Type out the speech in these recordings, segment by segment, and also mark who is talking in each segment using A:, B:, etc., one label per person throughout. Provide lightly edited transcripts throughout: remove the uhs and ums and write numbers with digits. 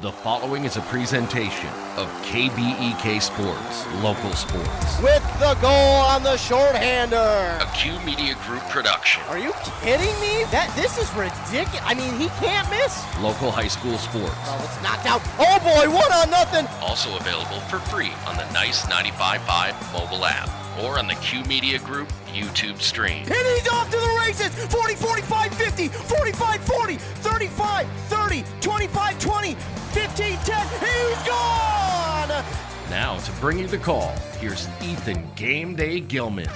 A: The following is a presentation of KBEK Sports, local sports.
B: With the goal on the shorthander.
A: A Q Media Group production.
B: Are you kidding me? This is ridiculous. I mean, he can't miss.
A: Local high school sports.
B: Oh, it's knocked out. Oh boy, 1-0.
A: Also available for free on the Nice 95.5 mobile app or on the Q Media Group YouTube stream.
B: And he's off to the races. 40, 45, 50, 45, 40, 35, 30, 25, 20, 15, 10. He's gone!
A: Now to bring you the call, here's Ethan Game Day Gilman.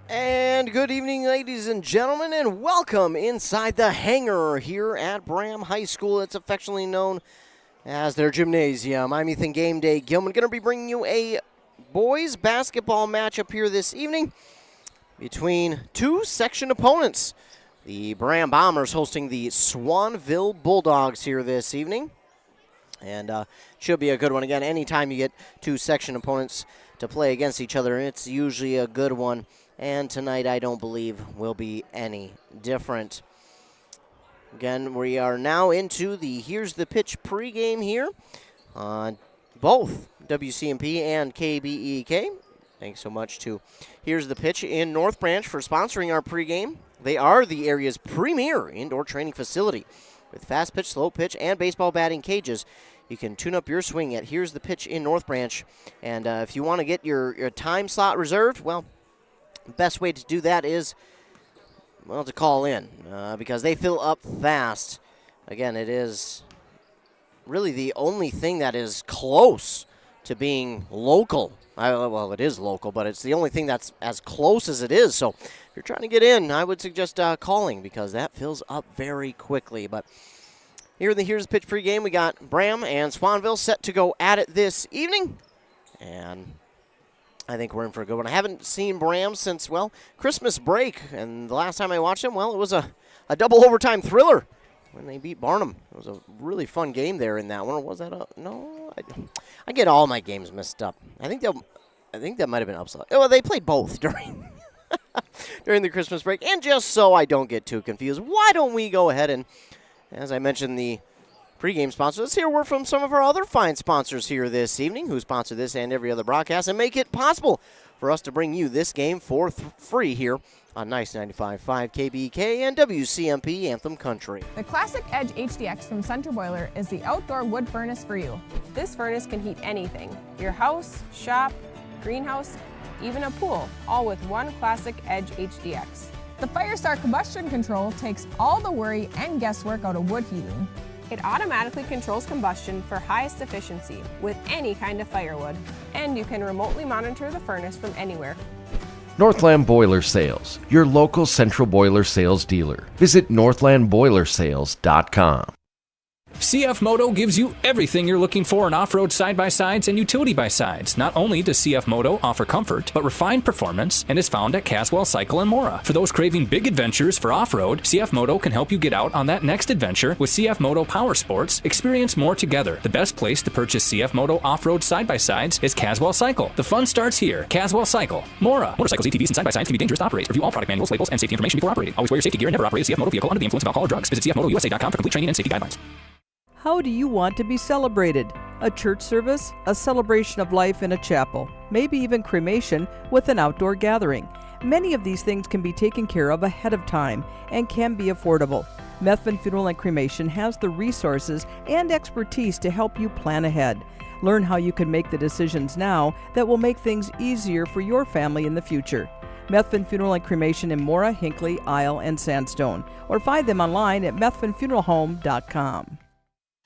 B: And good evening, ladies and gentlemen, and welcome inside the hangar here at Braham High School. It's affectionately known as their gymnasium. I'm Ethan Game Day Gilman, going to be bringing you a boys basketball matchup here this evening between two section opponents. The Braham Bombers hosting the Swanville Bulldogs here this evening. And should be a good one. Again, anytime you get two section opponents to play against each other, it's usually a good one. And tonight, I don't believe, will be any different. Again, we are now into the Here's the Pitch pregame here on both WCMP and KBEK. Thanks so much to Here's the Pitch in North Branch for sponsoring our pregame. They are the area's premier indoor training facility with fast pitch, slow pitch, and baseball batting cages. You can tune up your swing at Here's the Pitch in North Branch. And if you want to get your time slot reserved, well, the best way to do that is, well, to call in because they fill up fast. Again, it is really the only thing that is close to being local. Well, it is local, but it's the only thing that's as close as it is. So if you're trying to get in, I would suggest calling because that fills up very quickly. But here in the Here's the Pitch pregame, we got Braham and Swanville set to go at it this evening. And I think we're in for a good one. I haven't seen Braham since, well, Christmas break. And the last time I watched him, well, it was a double overtime thriller when they beat Barnum. It was a really fun game there in that one. Or was that a, no? I get all my games messed up. I think that might have been upset. Well, they played both during the Christmas break. And just so I don't get too confused, why don't we go ahead and, as I mentioned, the pregame sponsors, let's hear a word from some of our other fine sponsors here this evening who sponsor this and every other broadcast and make it possible for us to bring you this game for free here on Nice 95.5 KBK and WCMP Anthem Country.
C: The Classic Edge HDX from Center Boiler is the outdoor wood furnace for you. This furnace can heat anything, your house, shop, greenhouse, even a pool, all with one Classic Edge HDX.
D: The Firestar combustion control takes all the worry and guesswork out of wood heating.
C: It automatically controls combustion for highest efficiency with any kind of firewood, and you can remotely monitor the furnace from anywhere.
A: Northland Boiler Sales, your local central boiler sales dealer. Visit northlandboilersales.com.
E: CF Moto gives you everything you're looking for in off-road side-by-sides and utility by-sides. Not only does CF Moto offer comfort, but refined performance and is found at Caswell Cycle in Mora. For those craving big adventures for off-road, CF Moto can help you get out on that next adventure with CF Moto Power Sports. Experience more together. The best place to purchase CF Moto off-road side-by-sides is Caswell Cycle. The fun starts here. Caswell Cycle, Mora. Motorcycles, ATVs, and side-by-sides can be dangerous to operate. Review all product manuals, labels, and safety information before operating. Always wear your safety gear and never operate a CF Moto vehicle under the influence of alcohol or drugs. Visit cfmotousa.com for complete training and safety guidelines.
F: How do you want to be celebrated? A church service, a celebration of life in a chapel, maybe even cremation with an outdoor gathering. Many of these things can be taken care of ahead of time and can be affordable. Methvin Funeral and Cremation has the resources and expertise to help you plan ahead. Learn how you can make the decisions now that will make things easier for your family in the future. Methvin Funeral and Cremation in Mora, Hinckley, Isle, and Sandstone, or find them online at methvinfuneralhome.com.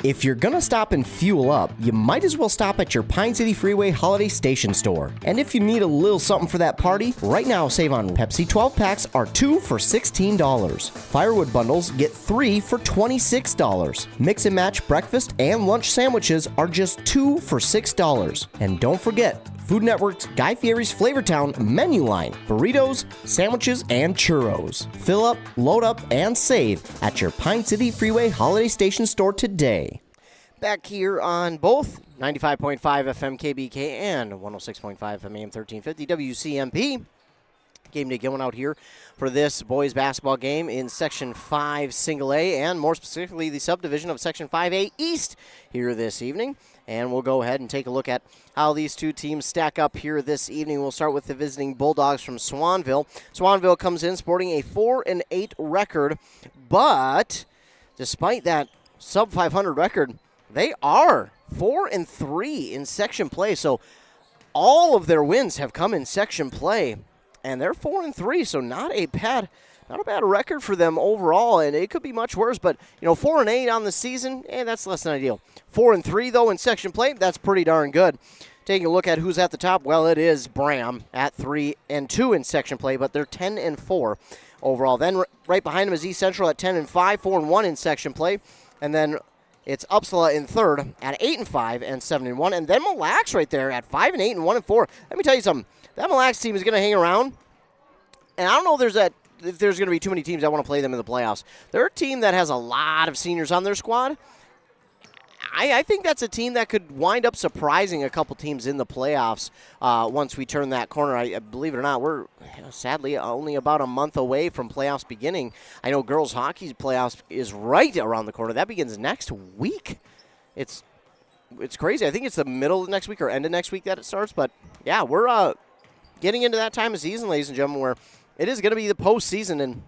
B: If you're gonna stop and fuel up, you might as well stop at your Pine City Freeway Holiday Station store. And if you need a little something for that party, right now save on Pepsi 12 packs are 2 for $16. Firewood bundles get 3 for $26. Mix and match breakfast and lunch sandwiches are just 2 for $6. And don't forget, Food Network's Guy Fieri's Flavortown menu line, burritos, sandwiches, and churros. Fill up, load up, and save at your Pine City Freeway Holiday Station store today. Back here on both 95.5 FM KBK and 106.5 FM AM 1350 WCMP. Game day going out here for this boys basketball game in Section 5 Single A, and more specifically the subdivision of Section 5A East here this evening. And we'll go ahead and take a look at how these two teams stack up here this evening. We'll start with the visiting Bulldogs from Swanville. Swanville comes in sporting a 4-8 record, but despite that sub-500 record, they are 4-3 in section play. So all of their wins have come in section play, and they're 4-3. So not a bad record for them overall, and it could be much worse. But 4-8 on the season, that's less than ideal. 4-3 though in section play, that's pretty darn good. Taking a look at who's at the top, well, it is Braham at 3-2 in section play, but they're 10-4 overall. Then right behind them is East Central at 10-5, 4-1 in section play, and then it's Uppsala in third at 8-5 and 7-1, and then Mille Lacs right there at 5-8 and 1-4. Let me tell you something. That Mille Lacs team is going to hang around, and I don't know if there's going to be too many teams that want to play them in the playoffs. They're a team that has a lot of seniors on their squad. I think that's a team that could wind up surprising a couple teams in the playoffs once we turn that corner. I believe it or not, we're sadly only about a month away from playoffs beginning. I know girls hockey's playoffs is right around the corner. That begins next week. It's crazy. I think it's the middle of next week or end of next week that it starts. But, yeah, we're getting into that time of season, ladies and gentlemen, where it is going to be the postseason, and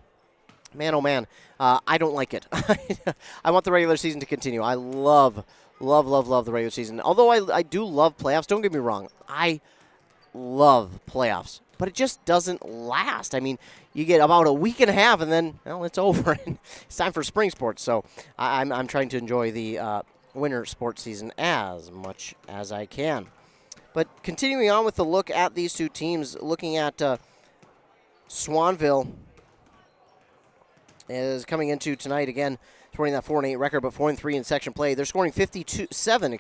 B: man, oh man, I don't like it. I want the regular season to continue. I love the regular season. Although I do love playoffs, don't get me wrong. I love playoffs, but it just doesn't last. I mean, you get about a week and a half, and then, well, it's over. It's time for spring sports. So I'm trying to enjoy the winter sports season as much as I can. But continuing on with the look at these two teams, looking at Swanville is coming into tonight again, sporting that 4-8 record, but 4-3 in section play. They're scoring 57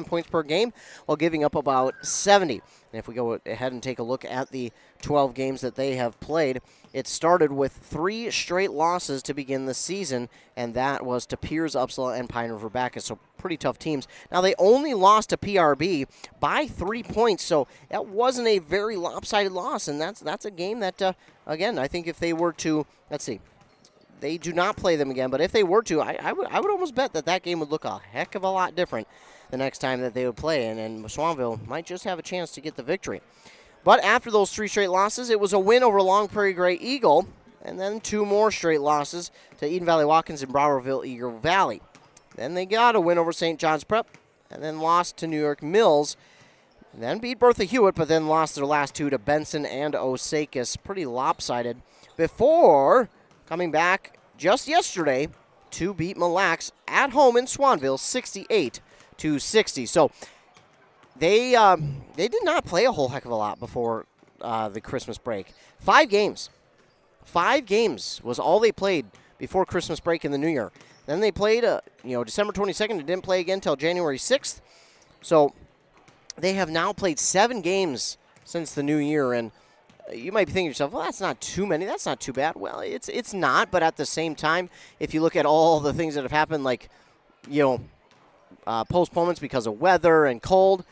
B: points per game while giving up about 70. And if we go ahead and take a look at the 12 games that they have played, it started with 3 straight losses to begin the season, and that was to Piers, Uppsala, and Pine River Bacchus. So pretty tough teams. Now, they only lost to PRB by 3 points, so that wasn't a very lopsided loss, and that's a game that, again, I think if they were to, let's see, they do not play them again, but if they were to, I would almost bet that game would look a heck of a lot different the next time that they would play, and Swanville might just have a chance to get the victory. But after those 3 straight losses, it was a win over Long Prairie Gray Eagle, and then 2 more straight losses to Eden Valley Watkins and Browerville Eagle Valley. Then they got a win over St. John's Prep, and then lost to New York Mills, and then beat Bertha Hewitt, but then lost their last 2 to Benson and Osakis. Pretty lopsided before coming back just yesterday to beat Mille Lacs at home in Swanville 68-60. So they did not play a whole heck of a lot before the Christmas break. 5 games. 5 games was all they played before Christmas break in the new year. Then they played December 22nd. They didn't play again until January 6th. So they have now played 7 games since the new year, and you might be thinking to yourself, well, that's not too many. That's not too bad. Well, it's not, but at the same time, if you look at all the things that have happened, like, postponements because of weather and cold,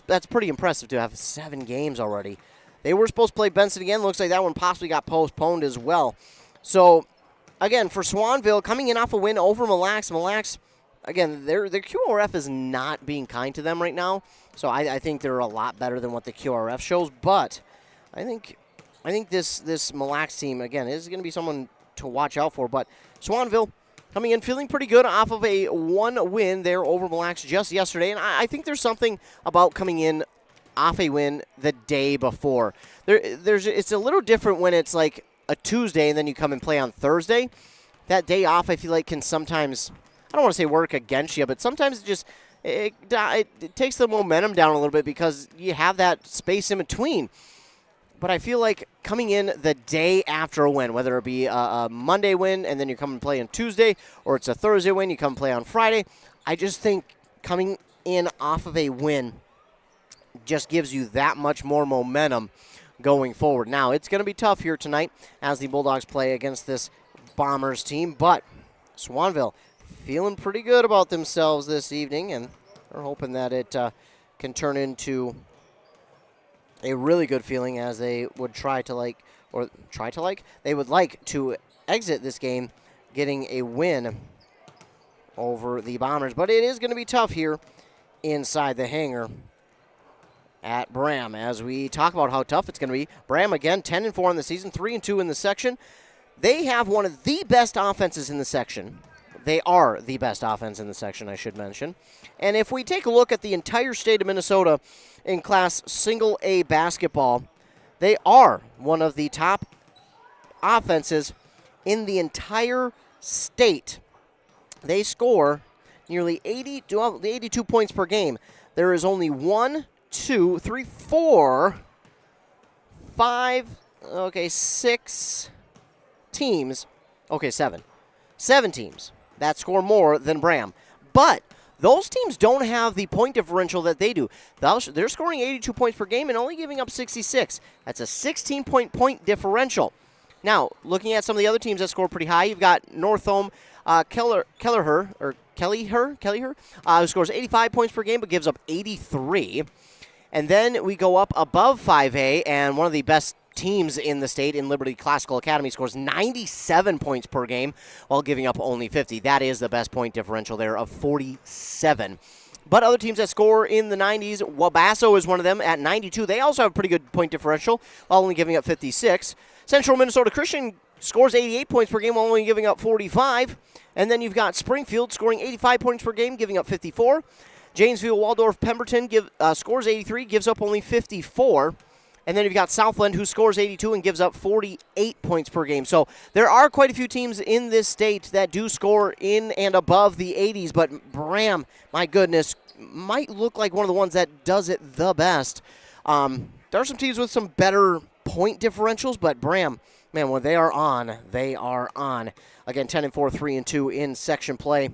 B: that's pretty impressive to have 7 games already. They were supposed to play Benson again. Looks like that one possibly got postponed as well. So, again, for Swanville, coming in off a win over Mille Lacs, again, their QRF is not being kind to them right now. So I think they're a lot better than what the QRF shows, but I think this Mille Lacs team, again, is going to be someone to watch out for. But Swanville coming in feeling pretty good off of a 1 win there over Mille Lacs just yesterday. And I think there's something about coming in off a win the day before. It's a little different when it's like a Tuesday and then you come and play on Thursday. That day off, I feel like, can sometimes, I don't want to say work against you, but sometimes it takes the momentum down a little bit because you have that space in between. But I feel like coming in the day after a win, whether it be a Monday win and then you come and play on Tuesday, or it's a Thursday win, you come and play on Friday, I just think coming in off of a win just gives you that much more momentum going forward. Now, it's going to be tough here tonight as the Bulldogs play against this Bombers team, but Swanville feeling pretty good about themselves this evening, and they're hoping that it can turn into a really good feeling as they would they would like to exit this game getting a win over the Bombers. But it is going to be tough here inside the hangar at Braham. As we talk about how tough it's going to be, Braham again 10-4 in the season, 3-2 in the section. They have one of the best offenses in the section. They are the best offense in the section, I should mention. And if we take a look at the entire state of Minnesota in Class Single A basketball, they are one of the top offenses in the entire state. They score nearly 82 points per game. There is only 6 teams. Okay, seven teams that score more than Braham. But those teams don't have the point differential that they do. They're scoring 82 points per game and only giving up 66. That's a 16-point differential. Now, looking at some of the other teams that score pretty high, you've got Northome Kelleher, who scores 85 points per game but gives up 83. And then we go up above 5A, and one of the best teams in the state in Liberty Classical Academy scores 97 points per game while giving up only 50. That is the best point differential there of 47. But other teams that score in the 90s, Wabasso is one of them at 92. They also have a pretty good point differential while only giving up 56. Central Minnesota Christian scores 88 points per game while only giving up 45. And then you've got Springfield scoring 85 points per game, giving up 54. Janesville Waldorf Pemberton scores 83, gives up only 54. And then you've got Southland, who scores 82 and gives up 48 points per game. So there are quite a few teams in this state that do score in and above the 80s, but Braham, my goodness, might look like one of the ones that does it the best. There are some teams with some better point differentials, but Braham, man, when they are on, they are on. Again, 10-4, 3-2 in section play.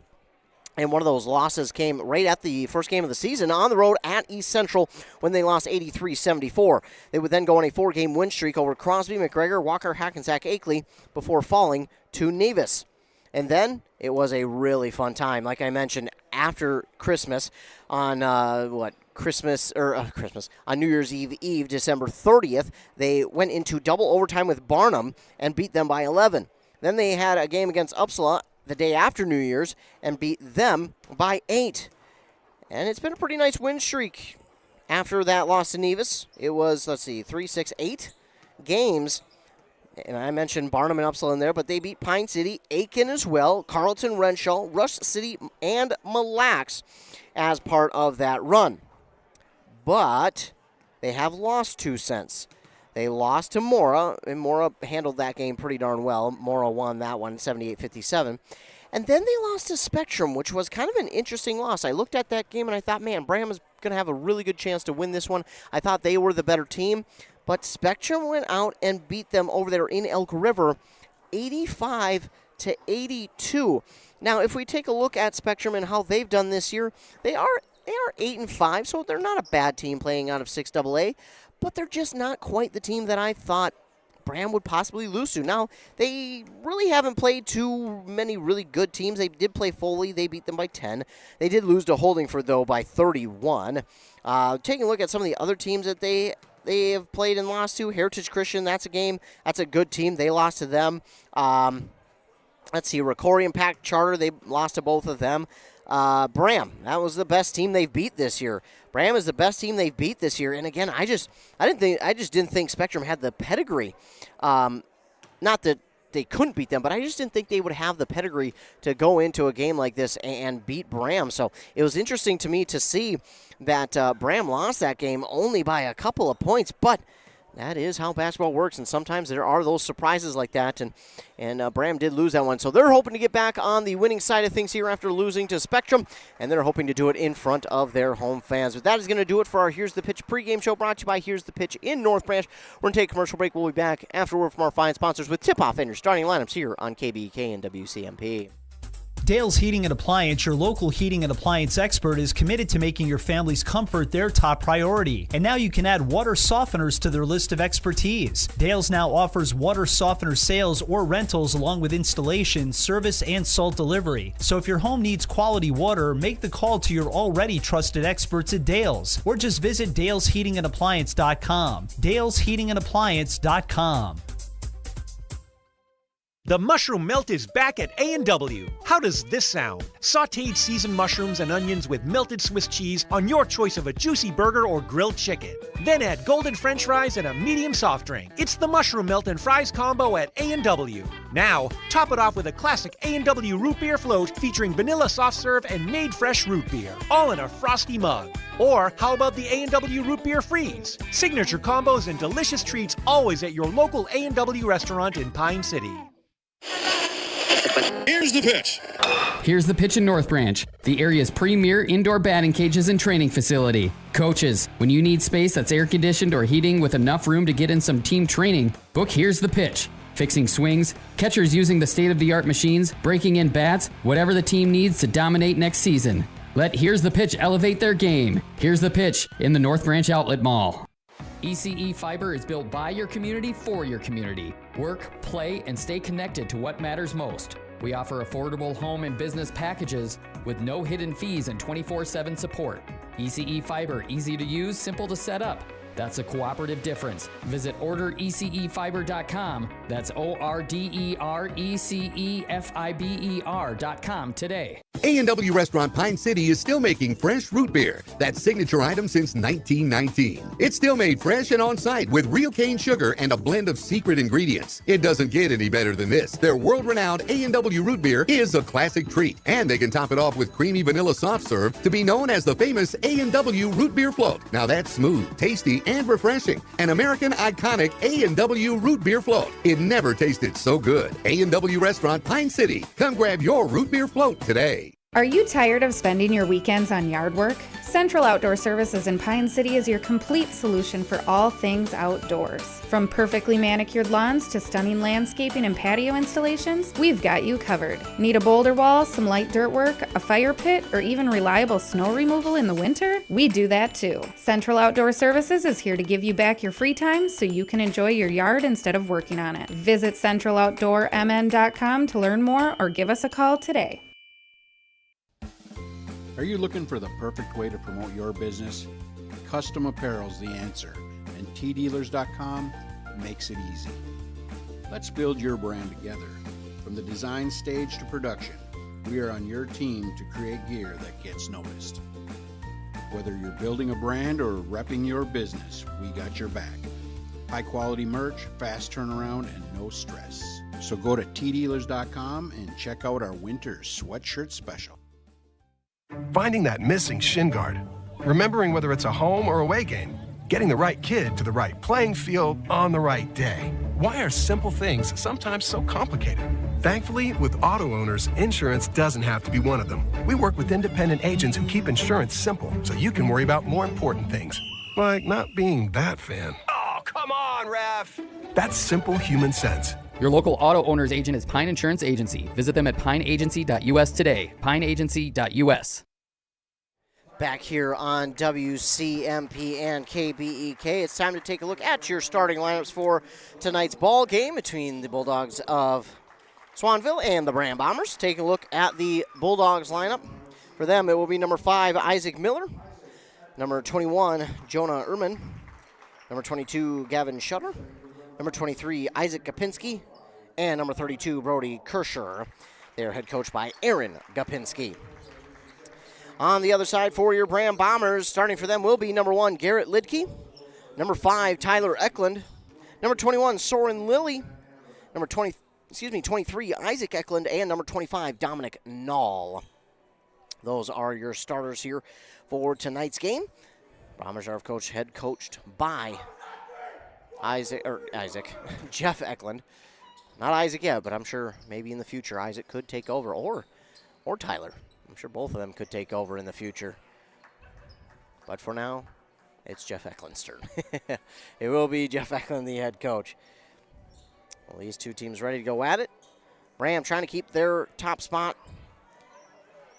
B: And one of those losses came right at the first game of the season on the road at East Central when they lost 83-74. They would then go on a 4-game win streak over Crosby, McGregor, Walker, Hackensack, Akeley before falling to Nevis. And then it was a really fun time. Like I mentioned, after Christmas on on New Year's Eve, December 30th, they went into double overtime with Barnum and beat them by 11. Then they had a game against Uppsala the day after New Year's and beat them by 8. And it's been a pretty nice win streak after that loss to Nevis. It was, 3, 6, 8 games. And I mentioned Barnum and Uppsala in there, but they beat Pine City, Aiken as well, Carleton, Renshaw, Rush City, and Mille Lacs as part of that run. But they have lost 2 since. They lost to Mora, and Mora handled that game pretty darn well. Mora won that one, 78-57. And then they lost to Spectrum, which was kind of an interesting loss. I looked at that game and I thought, man, Braham is going to have a really good chance to win this one. I thought they were the better team, but Spectrum went out and beat them over there in Elk River, 85-82. Now, if we take a look at Spectrum and how they've done this year, they are 8-5, so they're not a bad team playing out of 6AA. But they're just not quite the team that I thought Braham would possibly lose to. Now, they really haven't played too many really good teams. They did play Foley. They beat them by 10. They did lose to Holdingford, though, by 31. Taking a look at some of the other teams that they have played and lost to, Heritage Christian, that's a good team. They lost to them. Let's see, Ricori and Pack Charter, they lost to both of them. Braham, that was the best team they've beat this year. Braham is the best team they've beat this year. And again, I just didn't think Spectrum had the pedigree. Not that they couldn't beat them, but I just didn't think they would have the pedigree to go into a game like this and beat Braham. So it was interesting to me to see that Braham lost that game only by a couple of points, but that is how basketball works, and sometimes there are those surprises like that, and Braham did lose that one. So they're hoping to get back on the winning side of things here after losing to Spectrum, and they're hoping to do it in front of their home fans. But that is going to do it for our Here's the Pitch pregame show brought to you by Here's the Pitch in North Branch. We're going to take a commercial break. We'll be back after word from our fine sponsors with tip-off and your starting lineups here on KBK and WCMP.
G: Dale's Heating and Appliance, your local heating and appliance expert, is committed to making your family's comfort their top priority. And now you can add water softeners to their list of expertise. Dale's now offers water softener sales or rentals along with installation, service, and salt delivery. So if your home needs quality water, make the call to your already trusted experts at Dale's, or just visit dalesheatingandappliance.com. dalesheatingandappliance.com.
H: The mushroom melt is back at A&W. How does this sound? Sautéed seasoned mushrooms and onions with melted Swiss cheese on your choice of a juicy burger or grilled chicken. Then add golden French fries and a medium soft drink. It's the mushroom melt and fries combo at A&W. Now, top it off with a classic A&W root beer float featuring vanilla soft serve and made fresh root beer, all in a frosty mug. Or how about the A&W root beer freeze? Signature combos and delicious treats always at your local A&W restaurant in Pine City.
I: Here's the pitch.
J: Here's the pitch in North Branch, the area's premier indoor batting cages and training facility. Coaches, when you need space that's air conditioned or heating with enough room to get in some team training, book Here's the Pitch. Fixing swings, catchers using the state-of-the-art machines, breaking in bats, whatever the team needs to dominate next season. Let Here's the Pitch elevate their game. Here's the Pitch in the North Branch Outlet Mall. ECE Fiber is built by your community for your community. Work, play, and stay connected to what matters most. We offer affordable home and business packages with no hidden fees and 24/7 support. ECE Fiber, easy to use, simple to set up. That's a cooperative difference. Visit orderecefiber.com. That's orderecefiber.com today.
K: A&W Restaurant Pine City is still making fresh root beer, that signature item since 1919. It's still made fresh and on site with real cane sugar and a blend of secret ingredients. It doesn't get any better than this. Their world-renowned A&W root beer is a classic treat, and they can top it off with creamy vanilla soft serve to be known as the famous A&W root beer float. Now that's smooth, tasty, and refreshing. An American iconic A&W root beer float. It never tasted so good. A&W Restaurant Pine City. Come grab your root beer float today.
L: Are you tired of spending your weekends on yard work? Central Outdoor Services in Pine City is your complete solution for all things outdoors. From perfectly manicured lawns to stunning landscaping and patio installations, we've got you covered. Need a boulder wall, some light dirt work, a fire pit, or even reliable snow removal in the winter? We do that too. Central Outdoor Services is here to give you back your free time so you can enjoy your yard instead of working on it. Visit centraloutdoormn.com to learn more or give us a call today.
I: Are you looking for the perfect way to promote your business? Custom apparel's the answer, and tdealers.com makes it easy. Let's build your brand together. From the design stage to production, we are on your team to create gear that gets noticed. Whether you're building a brand or repping your business, we got your back. High quality merch, fast turnaround, and no stress. So go to tdealers.com and check out our winter sweatshirt special.
M: Finding that missing shin guard, remembering whether it's a home or away game, getting the right kid to the right playing field on the right day. Why are simple things sometimes so complicated? Thankfully, with auto owners, insurance doesn't have to be one of them. We work with independent agents who keep insurance simple so you can worry about more important things, like not being that fan.
N: Oh, come on, ref!
M: That's simple human sense.
J: Your local auto owner's agent is Pine Insurance Agency. Visit them at pineagency.us today. pineagency.us.
B: Back here on WCMP and KBEK, it's time to take a look at your starting lineups for tonight's ball game between the Bulldogs of Swanville and the Braham Bombers. Take a look at the Bulldogs lineup. For them, it will be number 5, Isaac Miller, number 21, Jonah Ehrman, number 22, Gavin Shutter, number 23, Isaac Gapinski, and number 32, Brody Kirscher. They are head coached by Aaron Gapinski. On the other side for your Braham Bombers, starting for them will be number 1, Garrett Lidke, number 5, Tyler Eklund, number 21, Soren Lilly, number 23, Isaac Eklund, and number 25, Dominic Nall. Those are your starters here for tonight's game. Bombers are head coached by Jeff Eklund. Not Isaac yet, but I'm sure maybe in the future Isaac could take over, or Tyler. I'm sure both of them could take over in the future. But for now, it's Jeff Eklund's turn. It will be Jeff Eklund, the head coach. Well, these two teams ready to go at it. Braham trying to keep their top spot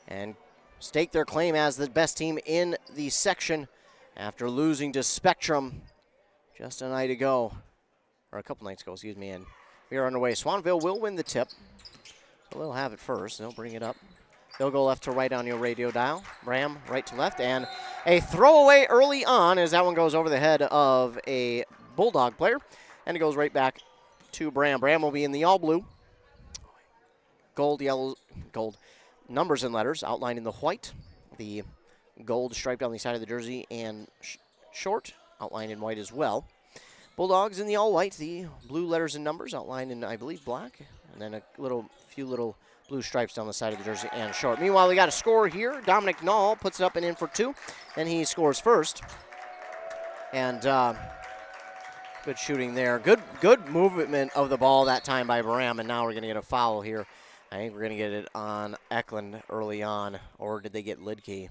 B: and stake their claim as the best team in the section after losing to Spectrum just a night ago, or a couple nights ago, excuse me, and we are underway. Swanville will win the tip, so they'll have it first. They'll bring it up. They'll go left to right on your radio dial. Braham right to left, and a throwaway early on as that one goes over the head of a Bulldog player, and it goes right back to Braham. Braham will be in the all blue. Gold, yellow, gold numbers and letters outlined in the white. The gold striped on the side of the jersey and short outlined in white as well. Bulldogs in the all white. The blue letters and numbers outlined in, I believe, black. And then a few little blue stripes down the side of the jersey and short. Meanwhile, we got a score here. Dominic Knoll puts it up and in for two, and he scores first. And good shooting there. Good movement of the ball that time by Braham, and now we're going to get a foul here. I think we're going to get it on Eklund early on, or did they get Lidkey?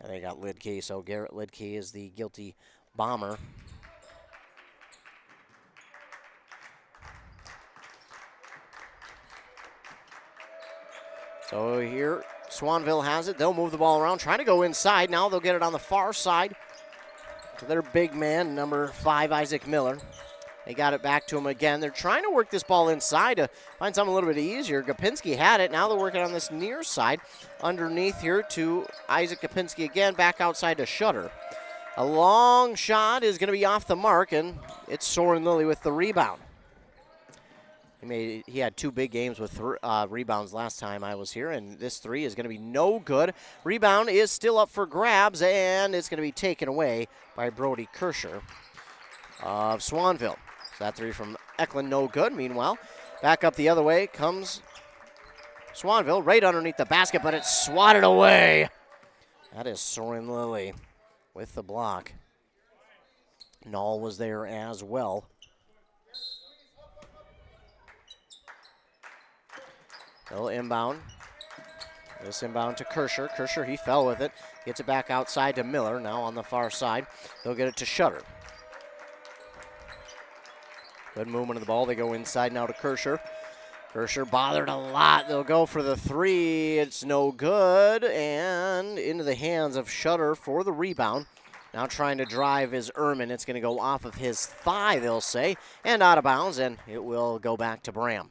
B: Yeah, they got Lidkey, so Garrett Lidkey is the guilty bomber. So here, Swanville has it. They'll move the ball around, trying to go inside. Now they'll get it on the far side to their big man, number 5, Isaac Miller. They got it back to him again. They're trying to work this ball inside to find something a little bit easier. Gopinski had it. Now they're working on this near side. Underneath here to Isaac Gopinski again, back outside to Shutter. A long shot is going to be off the mark, and it's Soren Lilly with the rebound. He had 2 big games with rebounds last time I was here, and this 3 is going to be no good. Rebound is still up for grabs, and it's going to be taken away by Brody Kirscher of Swanville. So that 3 from Eklund, no good. Meanwhile, back up the other way comes Swanville, right underneath the basket, but it's swatted away. That is Soren Lilly with the block. Knoll was there as well. They'll inbound. This inbound to Kirscher. Kirscher, he fell with it. Gets it back outside to Miller. Now on the far side. They'll get it to Shutter. Good movement of the ball. They go inside now to Kirscher. Kirscher bothered a lot. They'll go for the 3. It's no good. And into the hands of Shutter for the rebound. Now trying to drive is Ehrman. It's going to go off of his thigh, they'll say, and out of bounds, and it will go back to Braham.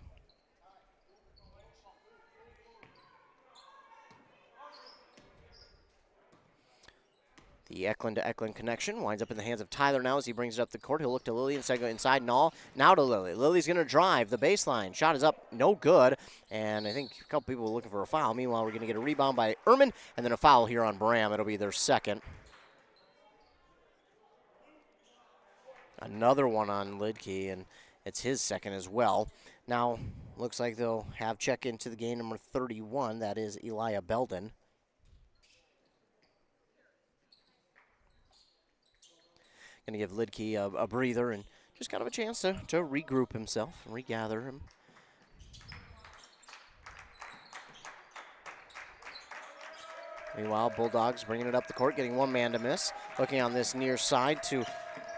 B: The Eklund to Eklund connection winds up in the hands of Tyler now as he brings it up the court. He'll look to Lilly instead, go inside. Knoll now to Lilly. Lilly's going to drive the baseline. Shot is up, no good. And I think a couple people were looking for a foul. Meanwhile, we're going to get a rebound by Ehrman and then a foul here on Braham. It'll be their second. Another one on Lidkey, and it's his second as well. Now, looks like they'll have check into the game number 31. That is Elijah Belden. Going to give Lidkey a breather and just kind of a chance to regroup himself and regather him. Meanwhile, Bulldogs bringing it up the court, getting one man to miss. Looking on this near side to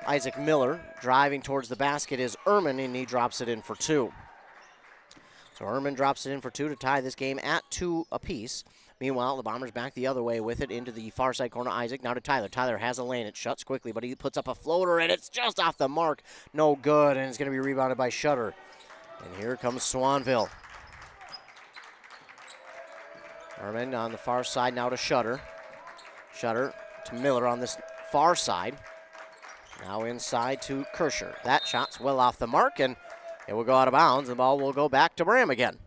B: Isaac Miller. Driving towards the basket is Ehrman, and he drops it in for 2. So Ehrman drops it in for 2 to tie this game at 2 apiece. Meanwhile, the Bombers back the other way with it into the far side corner. Isaac now to Tyler. Tyler has a lane. It shuts quickly, but he puts up a floater, and it's just off the mark. No good, and it's going to be rebounded by Shutter. And here comes Swanville. Ehrman on the far side now to Shutter. Shutter to Miller on this far side. Now inside to Kirscher. That shot's well off the mark, and it will go out of bounds. The ball will go back to Braham again.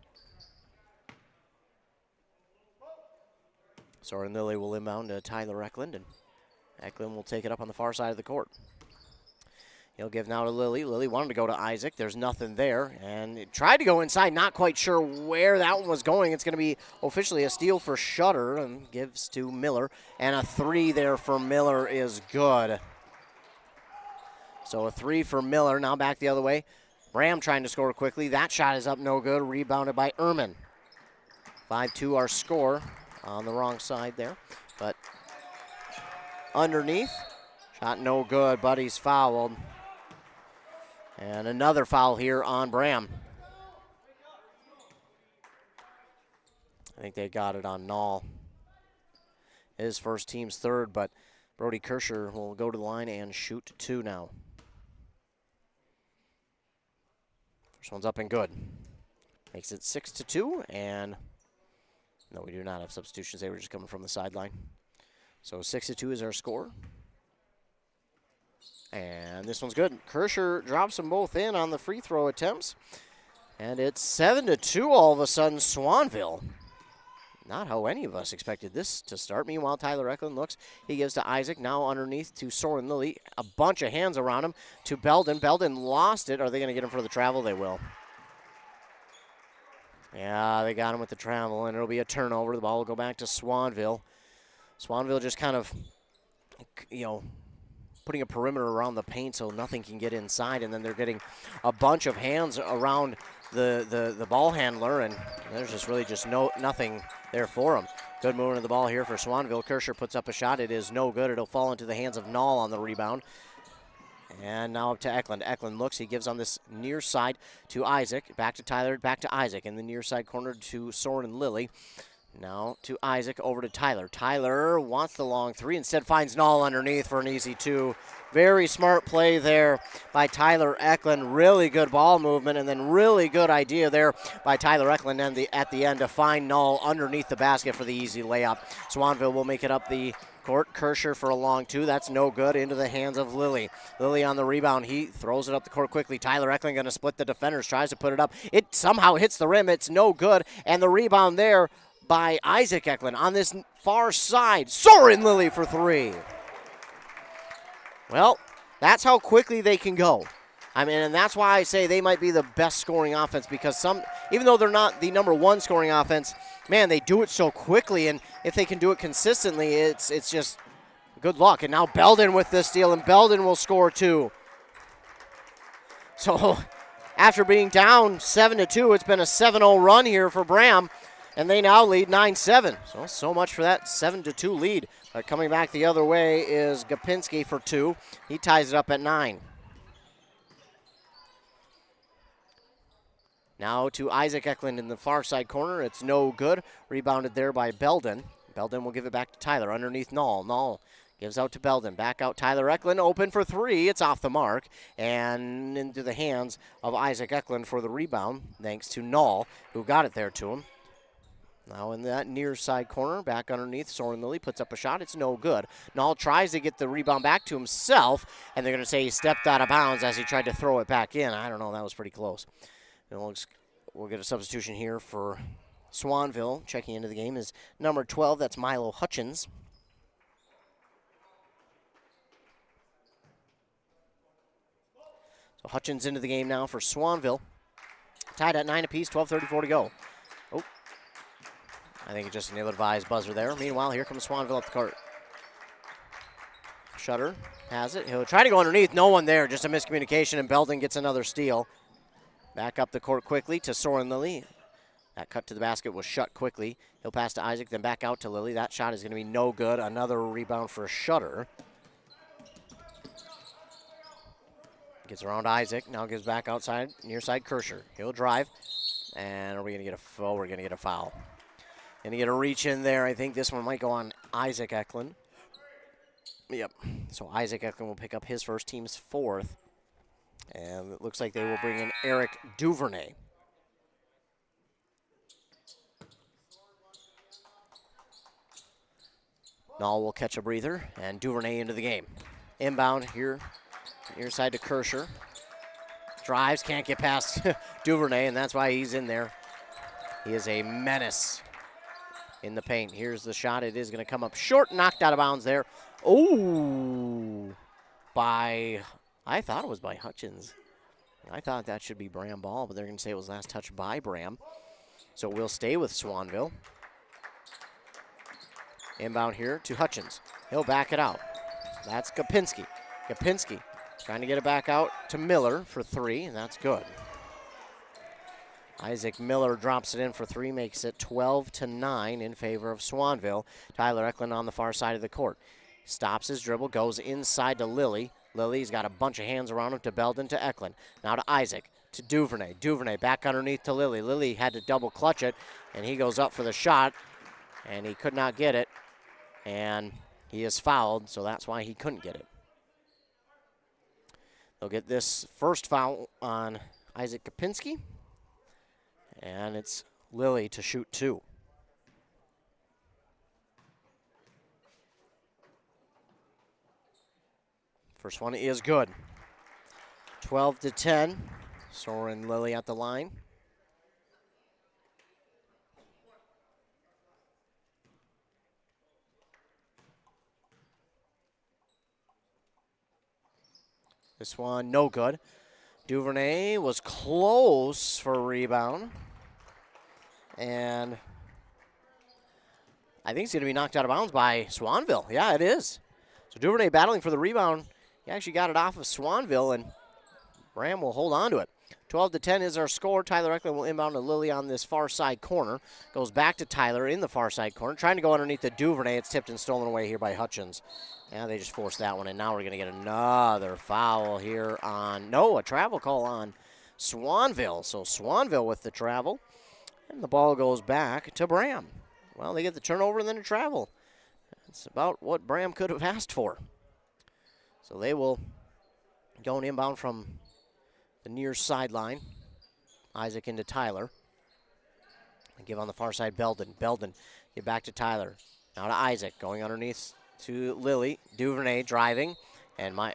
B: Soren Lilly will inbound to Tyler Eklund, and Eklund will take it up on the far side of the court. He'll give now to Lilly. Lilly wanted to go to Isaac. There's nothing there, and it tried to go inside. Not quite sure where that one was going. It's going to be officially a steal for Shutter, and gives to Miller. And a 3 there for Miller is good. So a 3 for Miller. Now back the other way. Braham trying to score quickly. That shot is up, no good. Rebounded by Ehrman. 5-2 our score. On the wrong side there, but underneath, shot no good, but he's fouled. And another foul here on Braham. I think they got it on Knoll. His first, team's third, but Brody Kirscher will go to the line and shoot 2 now. First one's up and good. Makes it 6-2, and no, we do not have substitutions. They were just coming from the sideline. So 6-2 is our score. And this one's good. Kirscher drops them both in on the free throw attempts. And it's 7-2 all of a sudden, Swanville. Not how any of us expected this to start. Meanwhile, Tyler Eklund looks. He gives to Isaac. Now underneath to Soren Lilly. A bunch of hands around him to Belden. Belden lost it. Are they going to get him for the travel? They will. Yeah, they got him with the travel, and it'll be a turnover. The ball will go back to Swanville. Swanville just kind of, putting a perimeter around the paint so nothing can get inside, and then they're getting a bunch of hands around the ball handler, and there's just really nothing there for him. Good movement of the ball here for Swanville. Kirscher puts up a shot. It is no good. It'll fall into the hands of Knoll on the rebound. And now up to Eklund. Eklund looks. He gives on this near side to Isaac. Back to Tyler. Back to Isaac. In the near side corner to Soren Lilly. Now to Isaac. Over to Tyler. Tyler wants the long 3. Instead finds Knoll underneath for an easy 2. Very smart play there by Tyler Eklund. Really good ball movement, and then really good idea there by Tyler Eklund at the end to find Knoll underneath the basket for the easy layup. Swanville will make it up the court. Kirscher for a long 2. That's no good. Into the hands of Lilly. Lilly on the rebound. He throws it up the court quickly. Tyler Eklund going to split the defenders. Tries to put it up. It somehow hits the rim. It's no good. And the rebound there by Isaac Eklund on this far side. Soren Lilly for 3. Well, that's how quickly they can go. I mean, and that's why I say they might be the best scoring offense, because even though they're not the number 1 scoring offense, man, they do it so quickly, and if they can do it consistently, it's just good luck. And now Belden with the steal, and Belden will score 2. So after being down 7-2, it's been a 7-0 run here for Braham, and they now lead 9-7. So much for that 7-2 lead. But coming back the other way is Gapinski for 2. He ties it up at 9. Now to Isaac Eklund in the far side corner. It's no good. Rebounded there by Belden. Belden will give it back to Tyler underneath Knoll. Knoll gives out to Belden. Back out Tyler Eklund. Open for 3. It's off the mark. And into the hands of Isaac Eklund for the rebound, thanks to Knoll, who got it there to him. Now in that near side corner, back underneath, Soren Lilly puts up a shot. It's no good. Knoll tries to get the rebound back to himself, and they're going to say he stepped out of bounds as he tried to throw it back in. I don't know. That was pretty close. We'll get a substitution here for Swanville. Checking into the game is number 12. That's Milo Hutchins. So Hutchins into the game now for Swanville. Tied at 9 apiece, 12:34 to go. Oh, I think it's just an ill-advised buzzer there. Meanwhile, here comes Swanville up the court. Shutter has it. He'll try to go underneath. No one there. Just a miscommunication, and Belden gets another steal. Back up the court quickly to Soren Lilly. That cut to the basket was shut quickly. He'll pass to Isaac, then back out to Lilly. That shot is going to be no good. Another rebound for Shutter. Gets around Isaac. Now gives back outside, near side Kirscher. He'll drive. And are we going to get a foul? We're going to get a foul. Going to get a reach in there. I think this one might go on Isaac Eklund. Yep. So Isaac Eklund will pick up his first, team's 4th. And it looks like they will bring in Eric Duvernay. Knoll will catch a breather, and Duvernay into the game. Inbound here, near side to Kirscher. Drives, can't get past Duvernay, and that's why he's in there. He is a menace in the paint. Here's the shot. It is going to come up short, knocked out of bounds there. Oh, I thought it was by Hutchins. I thought that should be Braham ball, but they're going to say it was last touched by Braham. So we'll stay with Swanville. Inbound here to Hutchins. He'll back it out. That's Gapinski. Gapinski trying to get it back out to Miller for 3, and that's good. Isaac Miller drops it in for 3, makes it 12-9 in favor of Swanville. Tyler Eklund on the far side of the court. Stops his dribble, goes inside to Lilly. Lilly's got a bunch of hands around him to Belden to Eklund. Now to Isaac. to Duvernay. Duvernay back underneath to Lilly. Lilly had to double clutch it, and he goes up for the shot, and he could not get it. And he is fouled, so that's why he couldn't get it. They'll get this first foul on Isaac Kopinski, and it's Lilly to shoot 2. First one is good. 12-10. Soren Lilly at the line. This one, no good. Duvernay was close for a rebound. And I think it's going to be knocked out of bounds by Swanville. Yeah, it is. So Duvernay battling for the rebound. He actually got it off of Swanville, and Braham will hold on to it. 12-10 is our score. Tyler Eklund will inbound to Lilly on this far side corner. Goes back to Tyler in the far side corner. Trying to go underneath the Duvernay. It's tipped and stolen away here by Hutchins. Yeah, they just forced that one, and now we're going to get another foul here on, a travel call on Swanville. So Swanville with the travel, and the ball goes back to Braham. Well, they get the turnover and then a travel. That's about what Braham could have asked for. So they will go and inbound from the near sideline. Isaac into Tyler. And give on the far side, Belden. Belden, get back to Tyler. Now to Isaac, going underneath to Lilly. Duvernay driving. And we're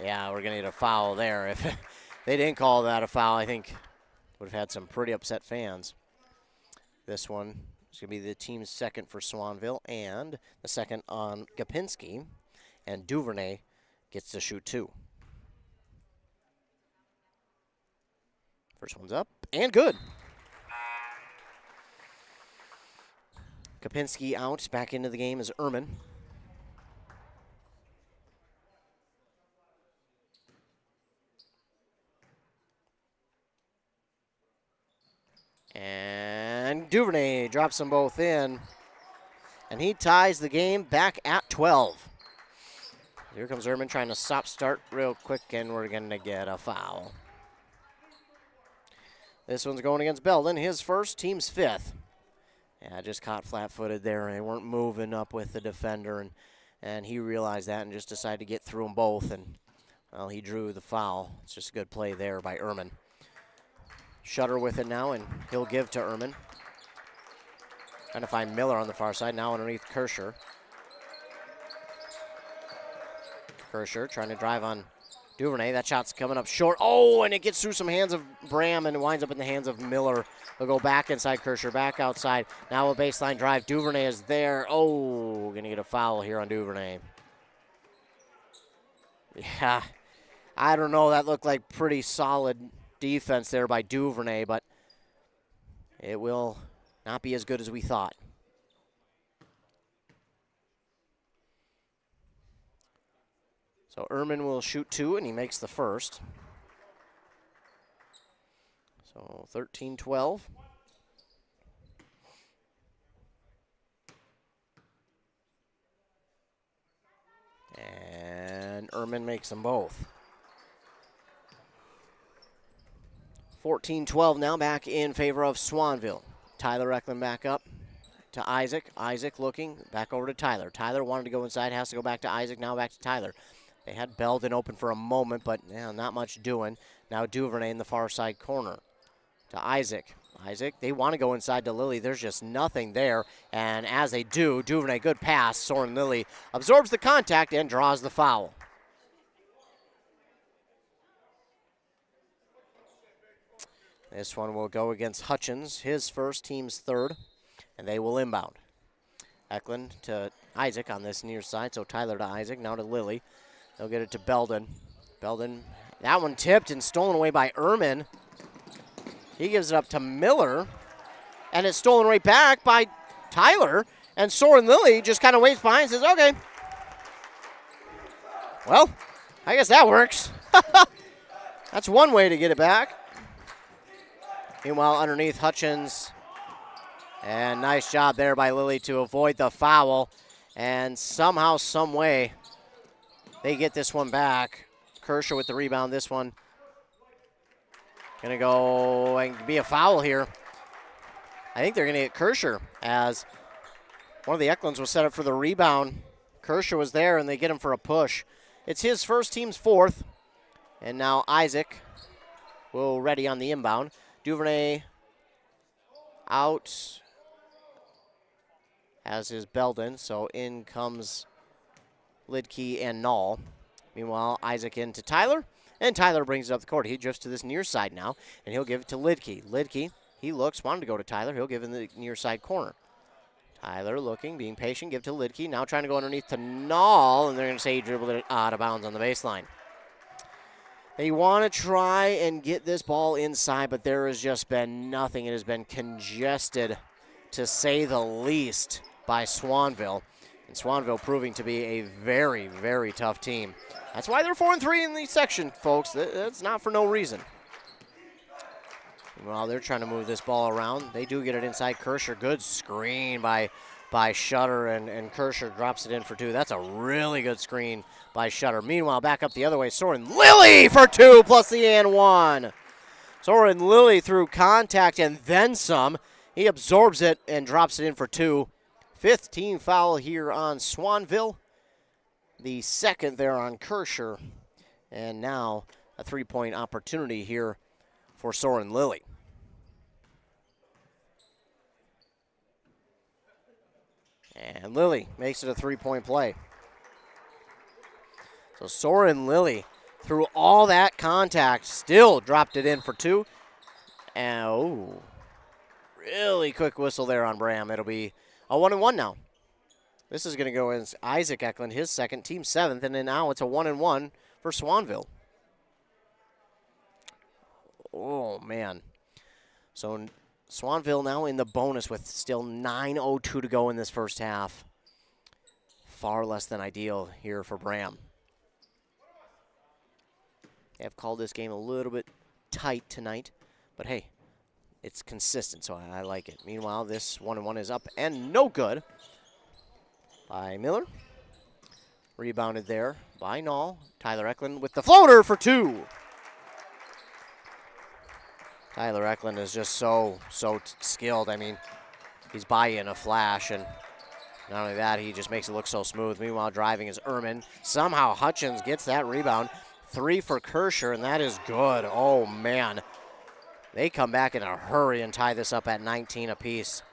B: going to get a foul there. If they didn't call that a foul, I think would have had some pretty upset fans. This one is going to be the team's second for Swanville and the second on Gapinski. And Duvernay gets to shoot 2. First one's up and good. Kopinski out. Back into the game is Ehrman. And Duvernay drops them both in. And he ties the game back at 12. Here comes Ehrman trying to start real quick, and we're going to get a foul. This one's going against Belden, his first, team's 5th. Yeah, just caught flat-footed there. They weren't moving up with the defender, and he realized that and just decided to get through them both, and, well, he drew the foul. It's just a good play there by Ehrman. Shutter with it now, and he'll give to Ehrman. Trying to find Miller on the far side, now underneath Kirscher. Kirscher trying to drive on Duvernay. That shot's coming up short. Oh, and it gets through some hands of Braham and winds up in the hands of Miller. They'll go back inside Kirscher, back outside. Now a baseline drive. Duvernay is there. Oh, going to get a foul here on Duvernay. Yeah, I don't know. That looked like pretty solid defense there by Duvernay, but it will not be as good as we thought. So Ehrman will shoot 2, and he makes the first. So 13-12. And Ehrman makes them both. 14-12 now, back in favor of Swanville. Tyler Eklund back up to Isaac. Isaac looking back over to Tyler. Tyler wanted to go inside, has to go back to Isaac, now back to Tyler. They had Belden open for a moment, but not much doing. Now Duvernay in the far side corner to Isaac. Isaac, they want to go inside to Lilly. There's just nothing there. And as they do, Duvernay, good pass. Soren Lilly absorbs the contact and draws the foul. This one will go against Hutchins, his first, team's 3rd, and they will inbound. Eklund to Isaac on this near side, so Tyler to Isaac, now to Lilly. They'll get it to Belden. Belden, that one tipped and stolen away by Ehrman. He gives it up to Miller, and it's stolen right back by Tyler. And Soren Lilly just kind of waits behind and says, okay. Well, I guess that works. That's one way to get it back. Meanwhile, underneath Hutchins. And nice job there by Lilly to avoid the foul. And somehow, some way, they get this one back. Kirscher with the rebound. This one Going to go and be a foul here. I think they're going to get Kirscher as one of the Eklunds was set up for the rebound. Kirscher was there, and they get him for a push. It's his first, team's fourth. And now Isaac will ready on the inbound. Duvernay out, as is Belden. So in comes Lidke and Null. Meanwhile, Isaac into Tyler, and Tyler brings it up the court. He drifts to this near side now, and he'll give it to Lidke. Lidke, he looks, wanted to go to Tyler. He'll give in the near side corner. Tyler looking, being patient, give to Lidke. Now trying to go underneath to Null, and they're going to say he dribbled it out of bounds on the baseline. They want to try and get this ball inside, but there has just been nothing. It has been congested, to say the least, by Swanville. And Swanville proving to be a very, very tough team. That's why they're 4-3 in the section, folks. That's not for no reason. Well, they're trying to move this ball around. They do get it inside Kirscher. Good screen by Shutter, and Kirscher drops it in for two. That's a really good screen by Shutter. Meanwhile, back up the other way, Soren Lilly for two, plus the and one. Soren Lilly through contact and then some. He absorbs it and drops it in for two. Fifth team foul here on Swanville. The second there on Kirscher. And now a three-point opportunity here for Soren Lilly. And Lilly makes it a three-point play. So Soren Lilly, through all that contact, still dropped it in for two. And, really quick whistle there on Braham. It'll be a 1-1 now. This is going to go as Isaac Eklund, his second, team seventh, and then now it's a 1-1 for Swanville. Oh, man. So Swanville now in the bonus with still 9:02 to go in this first half. Far less than ideal here for Braham. They have called this game a little bit tight tonight, but hey, it's consistent, so I like it. Meanwhile, this 1-1 is up and no good by Miller. Rebounded there by Null. Tyler Eklund with the floater for two. Tyler Eklund is just so skilled. I mean, he's by you in a flash, and not only that, he just makes it look so smooth. Meanwhile, driving is Ehrman. Somehow Hutchins gets that rebound. Three for Kirscher, and that is good. Oh, man. They come back in a hurry and tie this up at 19 apiece.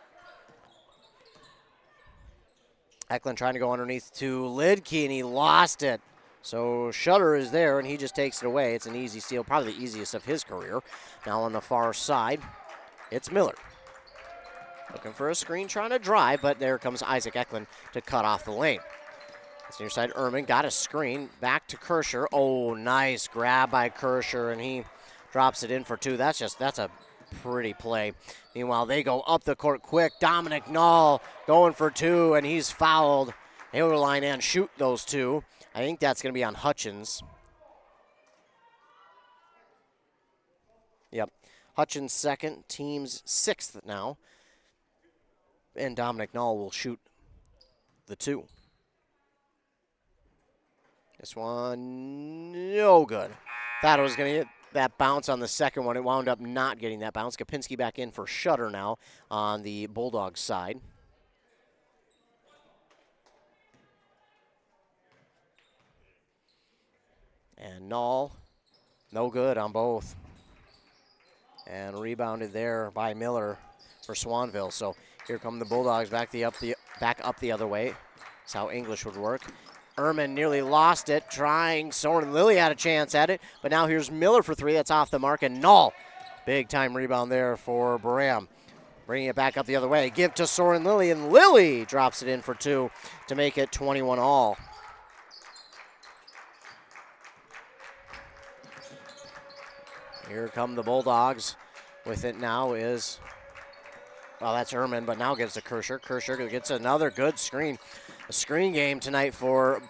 B: Eklund trying to go underneath to Lidke, and he lost it. So Shutter is there, and he just takes it away. It's an easy steal, probably the easiest of his career. Now on the far side, it's Miller. Looking for a screen, trying to drive, but there comes Isaac Eklund to cut off the lane. It's near side, Ehrman got a screen, back to Kirscher. Oh, nice grab by Kirscher, and he drops it in for two. That's a pretty play. Meanwhile, they go up the court quick. Dominic Null going for two, and he's fouled. He'll line and shoot those two. I think that's going to be on Hutchins. Yep. Hutchins second, team's sixth now. And Dominic Null will shoot the two. This one, no good. Thought it was going to get that bounce on the second one. It wound up not getting that bounce. Kapinski back in for Shutter now on the Bulldogs side. And Null, no good on both. And rebounded there by Miller for Swanville. So here come the Bulldogs back up the other way. That's how English would work. Ehrman nearly lost it, trying. Soren Lilly had a chance at it, but now here's Miller for three. That's off the mark, and Null. Big time rebound there for Braham. Bringing it back up the other way. Give to Soren Lilly, and Lilly drops it in for two to make it 21 all. Here come the Bulldogs. With it now is, well, that's Ehrman, but now gets to Kirscher. Kirscher gets another good screen. The screen game tonight for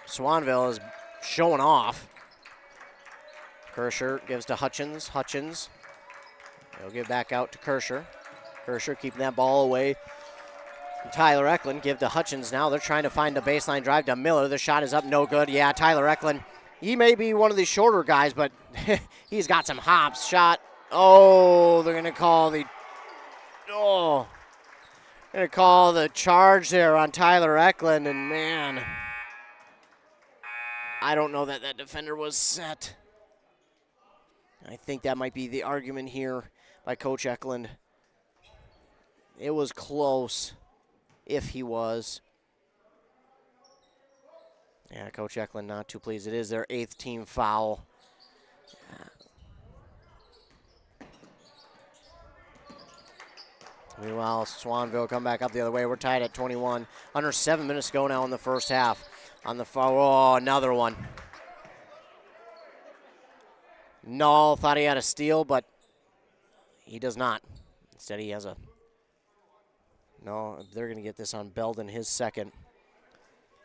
B: Swanville is showing off. Kirscher gives to Hutchins. Hutchins, he'll give back out to Kirscher. Kirscher keeping that ball away. Tyler Eklund give to Hutchins now. They're trying to find the baseline drive to Miller. The shot is up, no good. Yeah, Tyler Eklund, he may be one of the shorter guys, but he's got some hops. Shot Oh, they're going to call the charge there on Tyler Eklund, and man, I don't know that defender was set. I think that might be the argument here by Coach Eklund. It was close, if he was. Yeah, Coach Eklund not too pleased. It is their 8th team foul. Meanwhile, Swanville come back up the other way. We're tied at 21. Under 7 minutes to go now in the first half. On the foul, oh, another one. Null thought he had a steal, but he does not. Instead, he has a... No, they're going to get this on Belden, his second.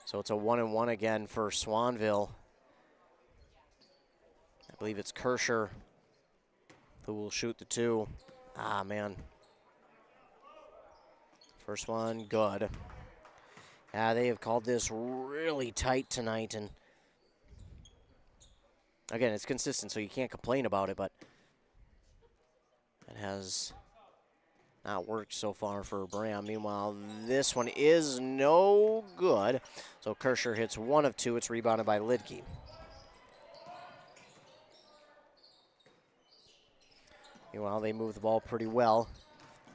B: So it's a 1-and-1 again for Swanville. I believe it's Kirscher who will shoot the 2. Ah, man. First one, good. Yeah, they have called this really tight tonight, and again, it's consistent, so you can't complain about it, but it has not worked so far for Braham. Meanwhile, this one is no good. So Kirscher hits 1 of 2. It's rebounded by Lidke. Meanwhile, they move the ball pretty well.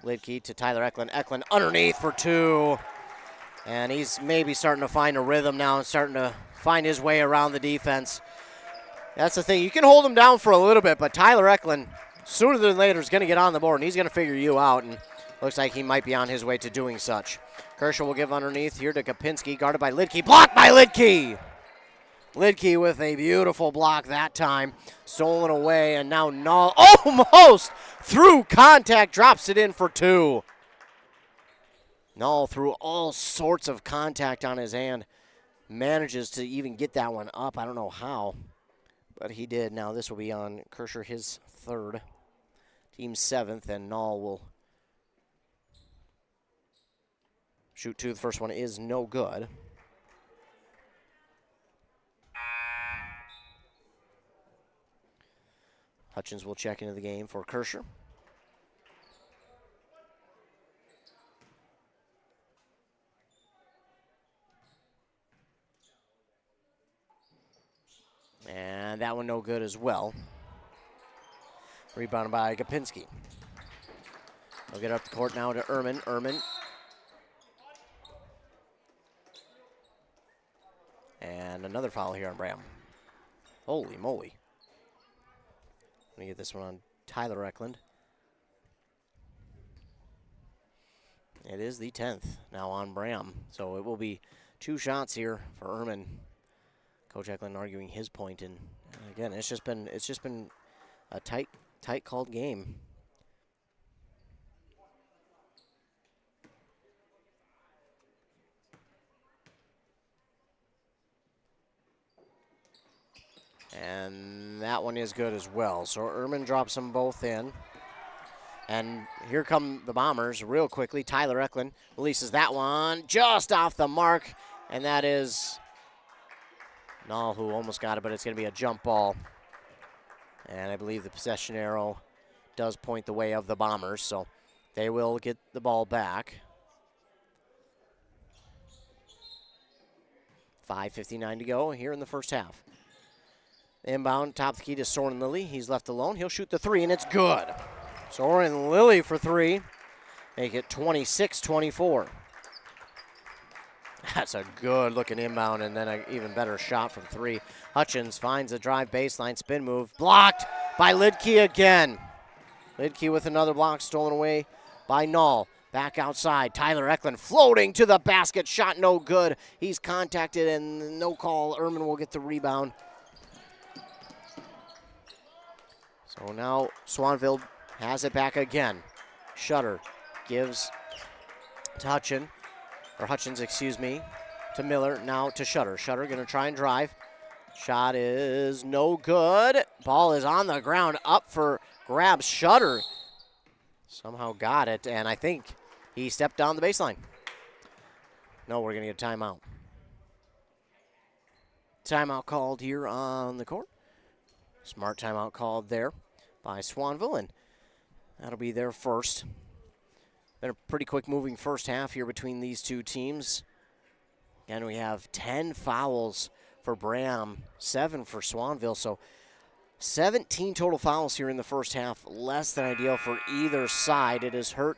B: Lidke to Tyler Eklund. Eklund underneath for 2. And he's maybe starting to find a rhythm now and starting to find his way around the defense. That's the thing. You can hold him down for a little bit, but Tyler Eklund, sooner than later, is going to get on the board, and he's going to figure you out, and looks like he might be on his way to doing such. Kirscher will give underneath here to Kapinski, guarded by Lidke. Blocked by Lidke! Lidke with a beautiful block that time. Stolen away, and now Null almost through contact drops it in for 2. Null through all sorts of contact on his hand. Manages to even get that one up. I don't know how, but he did. Now this will be on Kirscher, his 3rd. Team's 7th, and Null will shoot 2. The first one is no good. Hutchins will check into the game for Kirscher. And that one no good as well. Rebounded by Kapinski. They'll get up the court now to Ehrman. Ehrman. And another foul here on Braham. Holy moly. Let me get this one on Tyler Eklund. It is the 10th now on Braham. So it will be 2 shots here for Ehrman. Coach Eklund arguing his point, and again, it's just been a tight called game. And that one is good as well. So Ehrman drops them both in. And here come the Bombers real quickly. Tyler Eklund releases that one just off the mark. And that is Null who almost got it, but it's going to be a jump ball. And I believe the possession arrow does point the way of the Bombers. So they will get the ball back. 5:59 to go here in the first half. Inbound, top of the key to Soren Lilly. He's left alone. He'll shoot the 3, and it's good. Soren Lilly for 3. Make it 26-24. That's a good-looking inbound, and then an even better shot from 3. Hutchins finds a drive baseline spin move. Blocked by Lidke again. Lidke with another block stolen away by Null. Back outside. Tyler Eklund floating to the basket. Shot no good. He's contacted, and no call. Ehrman will get the rebound. So now Swanville has it back again. Shutter gives to Hutchins, to Miller, now to Shutter. Shutter going to try and drive. Shot is no good. Ball is on the ground, up for grabs. Shutter somehow got it, and I think he stepped down the baseline. No, we're going to get a timeout. Timeout called here on the court. Smart timeout called there by Swanville, and that'll be their first. Been a pretty quick moving first half here between these two teams. And we have 10 fouls for Braham, 7 for Swanville. So 17 total fouls here in the first half, less than ideal for either side. It has hurt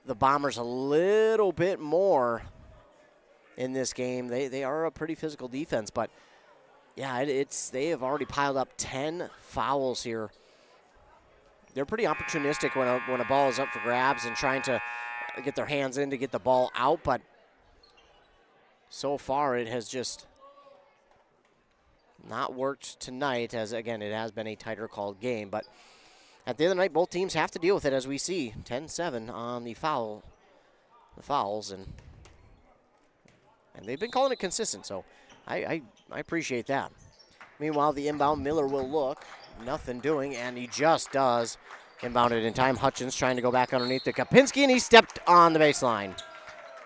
B: the Bombers a little bit more in this game. They are a pretty physical defense, but yeah, they have already piled up 10 fouls here. They're pretty opportunistic when a ball is up for grabs and trying to get their hands in to get the ball out, but so far it has just not worked tonight, as again, it has been a tighter called game. But at the end of the night, both teams have to deal with it, as we see 10-7 on the fouls, and they've been calling it consistent, so I appreciate that. Meanwhile, the inbound, Miller will look, nothing doing, and he just does inbound it in time. Hutchins trying to go back underneath to Kapinski, and he stepped on the baseline.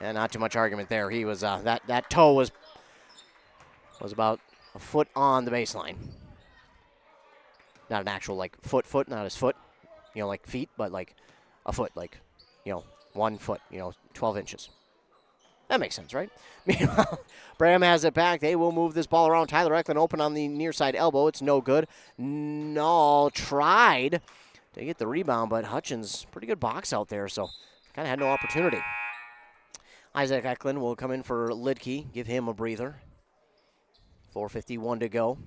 B: And not too much argument there. He was that toe was about a foot on the baseline. Not an actual like foot, not his foot, like feet, but like a foot, like 1 foot, 12 inches. That makes sense, right? Meanwhile, Braham has it back. They will move this ball around. Tyler Eklund open on the near side elbow. It's no good. Null tried to get the rebound, but Hutchins, pretty good box out there, so kind of had no opportunity. Isaac Eklund will come in for Lidke, give him a breather. 4:51 to go.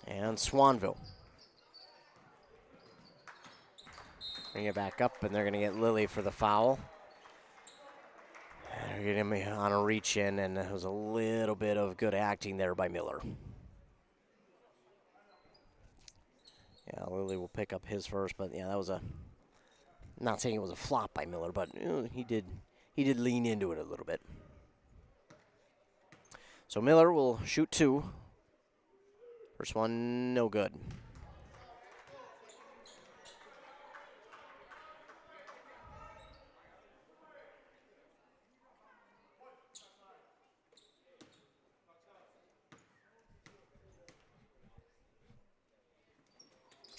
B: And Swanville. Bring it back up, and they're going to get Lilly for the foul. They're getting him on a reach in, and it was a little bit of good acting there by Miller. Yeah, Lilly will pick up his first, but yeah, that was not saying it was a flop by Miller, but he did lean into it a little bit. So Miller will shoot 2. First one, no good.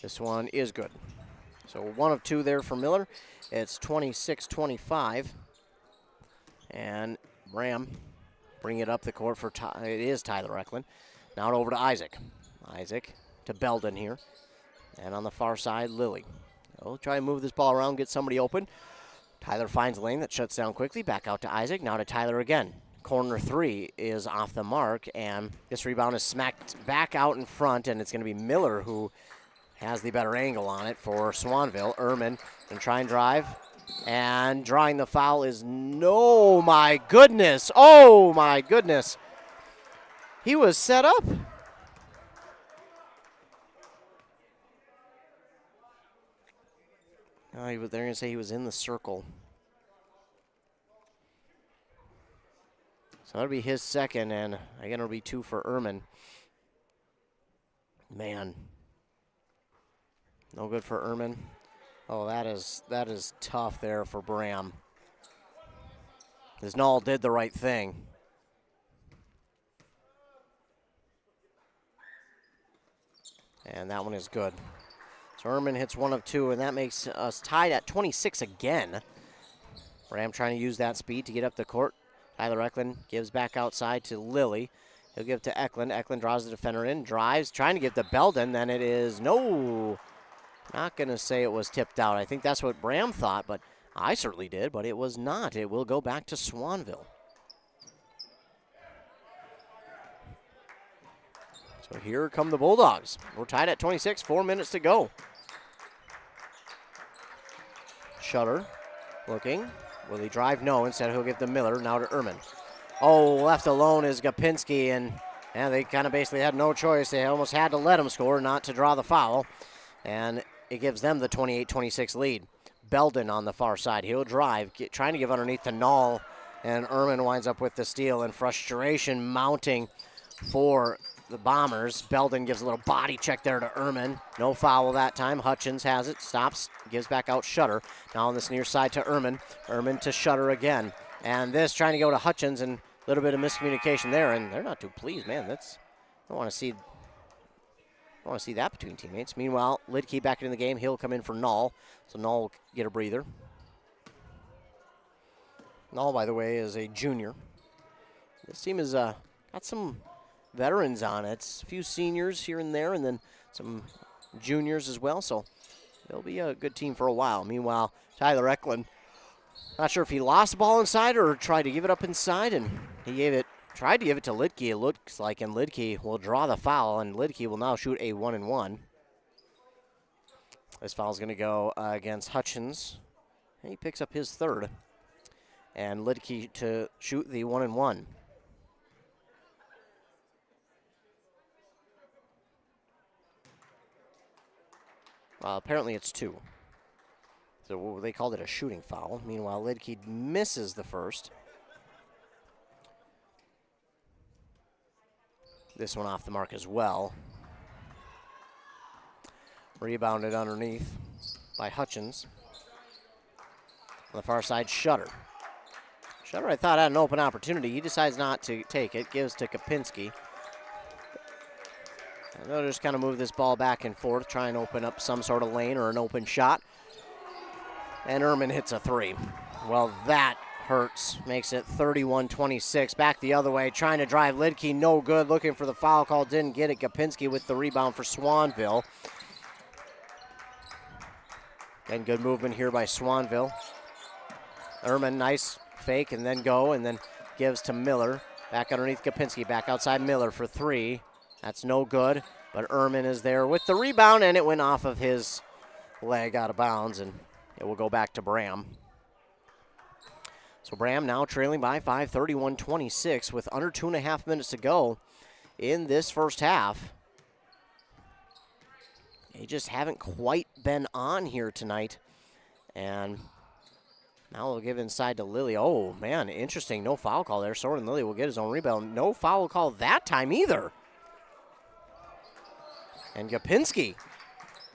B: This one is good. So 1 of 2 there for Miller. It's 26-25. And Braham bring it up the court for it is Tyler Eklund. Now over to Isaac. Isaac to Belden here. And on the far side, Lilly. They'll try and move this ball around, get somebody open. Tyler finds a lane that shuts down quickly. Back out to Isaac. Now to Tyler again. Corner 3 is off the mark, and this rebound is smacked back out in front, and it's going to be Miller who has the better angle on it for Swanville. Ehrman can try and drive. And drawing the foul is no, my goodness. Oh, my goodness. He was set up. They're going to say he was in the circle. So that'll be his second, and again, it'll be 2 for Ehrman. Man. No good for Ehrman. Oh, that is tough there for Braham. Because Null did the right thing. And that one is good. So Ehrman hits 1 of 2, and that makes us tied at 26 again. Braham trying to use that speed to get up the court. Tyler Eklund gives back outside to Lilly. He'll give to Eklund. Eklund draws the defender in, drives, trying to get the Belden. Then it is no. Not going to say it was tipped out. I think that's what Braham thought, but I certainly did, but it was not. It will go back to Swanville. So here come the Bulldogs. We're tied at 26, 4 minutes to go. Shutter looking. Will he drive? No. Instead, he'll give to Miller. Now to Ehrman. Oh, left alone is Gapinski, and they kind of basically had no choice. They almost had to let him score, not to draw the foul. And it gives them the 28-26 lead. Belden on the far side. He'll drive, trying to give underneath to Null, and Ehrman winds up with the steal, and frustration mounting for the Bombers. Belden gives a little body check there to Ehrman. No foul that time. Hutchins has it, stops, gives back out Shutter. Now on this near side to Ehrman. Ehrman to Shutter again. And this trying to go to Hutchins, and a little bit of miscommunication there, and they're not too pleased, man. I don't want to see want to see that between teammates. Meanwhile, Lidke back into the game. He'll come in for Null, so Null will get a breather. Null, by the way, is a junior. This team has got some veterans on it. A few seniors here and there, and then some juniors as well, so they'll be a good team for a while. Meanwhile, Tyler Eklund, not sure if he lost the ball inside or tried to give it up inside, and he tried to give it to Lidke, it looks like, and Lidke will draw the foul, and Lidke will now shoot a 1-and-1. This foul is going to go against Hutchins. He picks up his third, and Lidke to shoot the 1-and-1. Apparently it's 2. So they called it a shooting foul. Meanwhile, Lidke misses the first. This one off the mark as well. Rebounded underneath by Hutchins. On the far side, Shutter. Shutter, I thought, had an open opportunity. He decides not to take it. Gives to Kapinski. And they'll just kind of move this ball back and forth, try and open up some sort of lane or an open shot. And Ehrman hits a 3. Well, that hurts. Makes it 31-26. Back the other way, trying to drive Lidke, no good. Looking for the foul call, didn't get it. Kapinski with the rebound for Swanville. And good movement here by Swanville. Ehrman, nice fake and then go, and then gives to Miller. Back underneath Kapinski, back outside Miller for 3. That's no good, but Ehrman is there with the rebound, and it went off of his leg out of bounds, and it will go back to Braham. So Braham now trailing by 5, 31-26, with under 2.5 minutes to go in this first half. They just haven't quite been on here tonight. And now we'll give inside to Lilly. Oh, man, interesting. No foul call there. Soren Lilly will get his own rebound. No foul call that time either. And Kapinski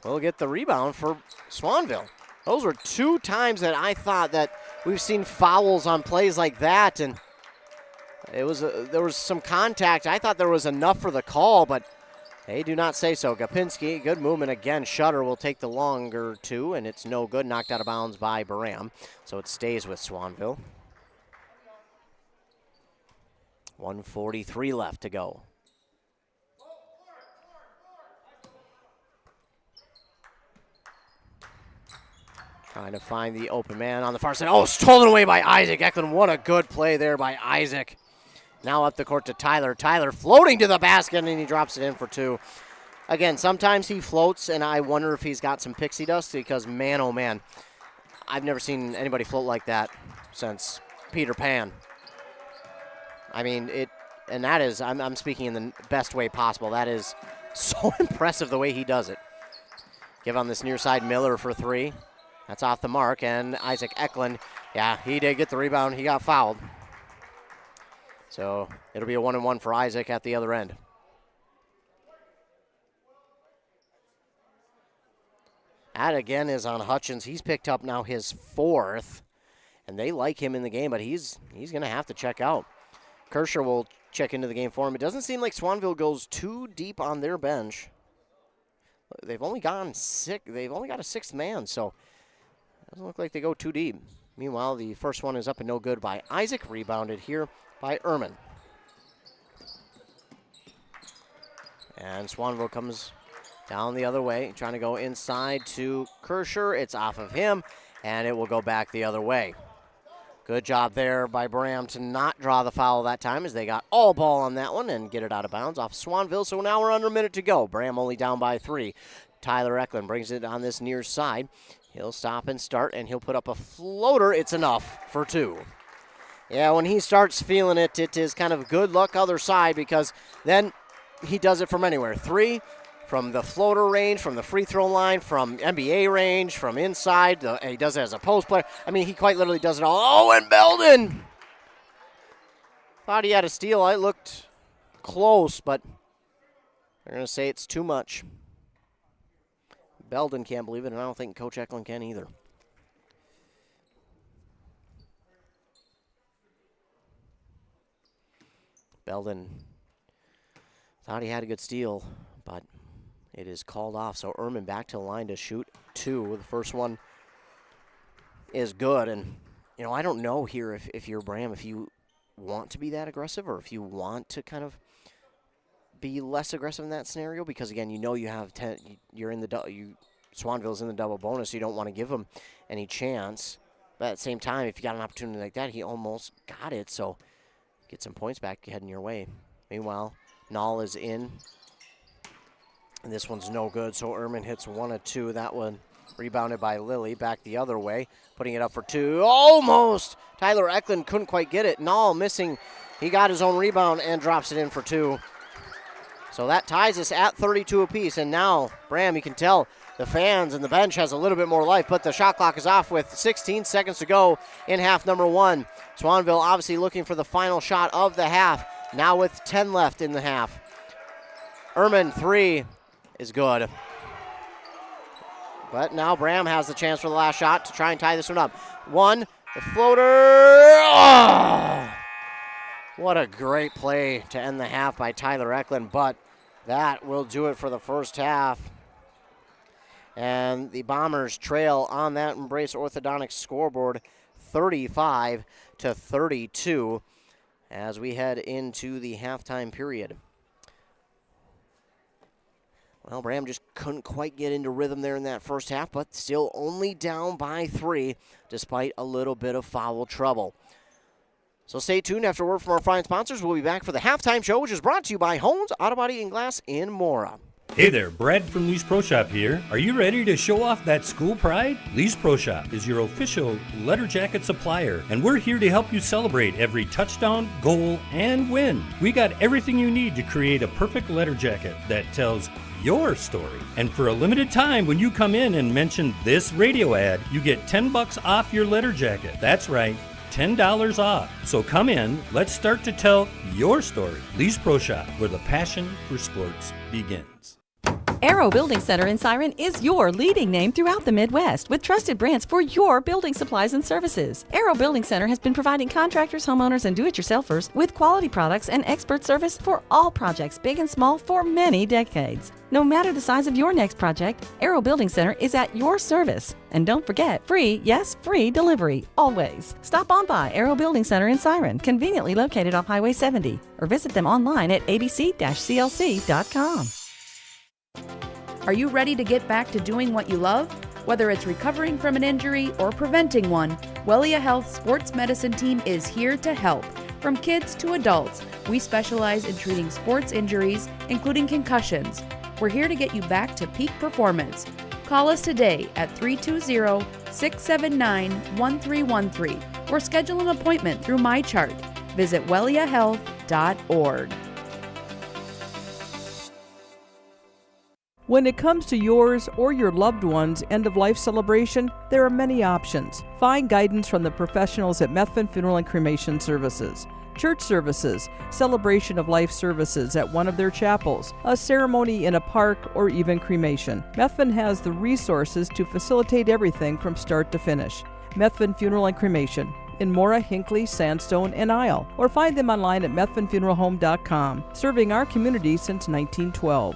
B: will get the rebound for Swanville. Those were 2 times that I thought that we've seen fouls on plays like that, and there was some contact. I thought there was enough for the call, but they do not say so. Kapinski, good movement again. Shutter will take the longer 2, and it's no good. Knocked out of bounds by Braham, so it stays with Swanville. 1:43 left to go. Trying to find the open man on the far side. Oh, stolen away by Isaac Eklund. What a good play there by Isaac. Now up the court to Tyler. Tyler floating to the basket, and he drops it in for 2. Again, sometimes he floats, and I wonder if he's got some pixie dust because, man, oh, man, I've never seen anybody float like that since Peter Pan. I mean, and that is, I'm speaking in the best way possible. That is so impressive the way he does it. Give on this near side, Miller for 3. That's off the mark, and Isaac Eklund, yeah, he did get the rebound. He got fouled. So it'll be a 1-and-1 for Isaac at the other end. That again is on Hutchins. He's picked up now his 4th, and they like him in the game, but he's going to have to check out. Kershaw will check into the game for him. It doesn't seem like Swanville goes too deep on their bench. They've only gone 6. They've only got a 6th man, so doesn't look like they go too deep. Meanwhile, the first one is up and no good by Isaac. Rebounded here by Ehrman. And Swanville comes down the other way, trying to go inside to Kershaw. It's off of him, and it will go back the other way. Good job there by Braham to not draw the foul that time, as they got all ball on that one and get it out of bounds off Swanville. So now we're under a minute to go. Braham only down by 3. Tyler Eklund brings it on this near side. He'll stop and start, and he'll put up a floater. It's enough for 2. Yeah, when he starts feeling it, it is kind of good luck other side, because then he does it from anywhere. 3 from the floater range, from the free throw line, from NBA range, from inside. He does it as a post player. I mean, he quite literally does it all. Oh, and Belden! Thought he had a steal. It looked close, but they're going to say it's too much. Belden can't believe it, and I don't think Coach Eklund can either. Belden thought he had a good steal, but It is called off, so Ehrman back to the line to shoot 2. The first one is good, and, I don't know here if you're Braham, if you want to be that aggressive or if you want to kind of be less aggressive in that scenario, because, again, you have 10, you're in the Swanville's in the double bonus, so you don't want to give him any chance. But at the same time, if you got an opportunity like that, he almost got it, so get some points back heading your way. Meanwhile, Nall is in. And this one's no good, so Ehrman hits 1 of 2. That one rebounded by Lilly, back the other way, putting it up for 2. Almost! Tyler Eklund couldn't quite get it. Nall missing. He got his own rebound and drops it in for 2. So that ties us at 32 apiece. And now, Braham, you can tell the fans and the bench has a little bit more life, but the shot clock is off with 16 seconds to go in half number 1. Swanville obviously looking for the final shot of the half, now with 10 left in the half. Ehrman 3 is good. But now Braham has the chance for the last shot to try and tie this one up. 1, the floater. Oh! What a great play to end the half by Tyler Eklund, but that will do it for the first half. And the Bombers trail on that Embrace Orthodontics scoreboard 35-32 as we head into the halftime period. Well, Braham just couldn't quite get into rhythm there in that first half, but still only down by 3 despite a little bit of foul trouble. So stay tuned. After a word from our fine sponsors, we'll be back for the halftime show, which is brought to you by Hones Auto Body and Glass in Mora.
O: Hey there, Brad from Lee's Pro Shop here. Are you ready to show off that school pride? Lee's Pro Shop is your official letter jacket supplier, and we're here to help you celebrate every touchdown, goal, and win. We got everything you need to create a perfect letter jacket that tells your story. And for a limited time, when you come in and mention this radio ad, you get $10 off your letter jacket. That's right, $10 off. So come in, let's start to tell your story. Lee's Pro Shop, where the passion for sports begins.
P: Aero Building Center in Siren is your leading name throughout the Midwest with trusted brands for your building supplies and services. Aero Building Center has been providing contractors, homeowners, and do-it-yourselfers with quality products and expert service for all projects, big and small, for many decades. No matter the size of your next project, Aero Building Center is at your service. And don't forget, free, yes, free delivery, always. Stop on by Aero Building Center in Siren, conveniently located off Highway 70, or visit them online at abc-clc.com.
Q: Are you ready to get back to doing what you love? Whether it's recovering from an injury or preventing one, Wellia Health Sports Medicine Team is here to help. From kids to adults, we specialize in treating sports injuries, including concussions. We're here to get you back to peak performance. Call us today at 320-679-1313 or schedule an appointment through MyChart. Visit welliahealth.org.
F: When it comes to yours or your loved one's end-of-life celebration, there are many options. Find guidance from the professionals at Methvin Funeral and Cremation Services. Church services, celebration of life services at one of their chapels, a ceremony in a park, or even cremation. Methvin has the resources to facilitate everything from start to finish. Methvin Funeral and Cremation in Mora, Hinckley, Sandstone, and Isle, or find them online at methvinfuneralhome.com, serving our community since 1912.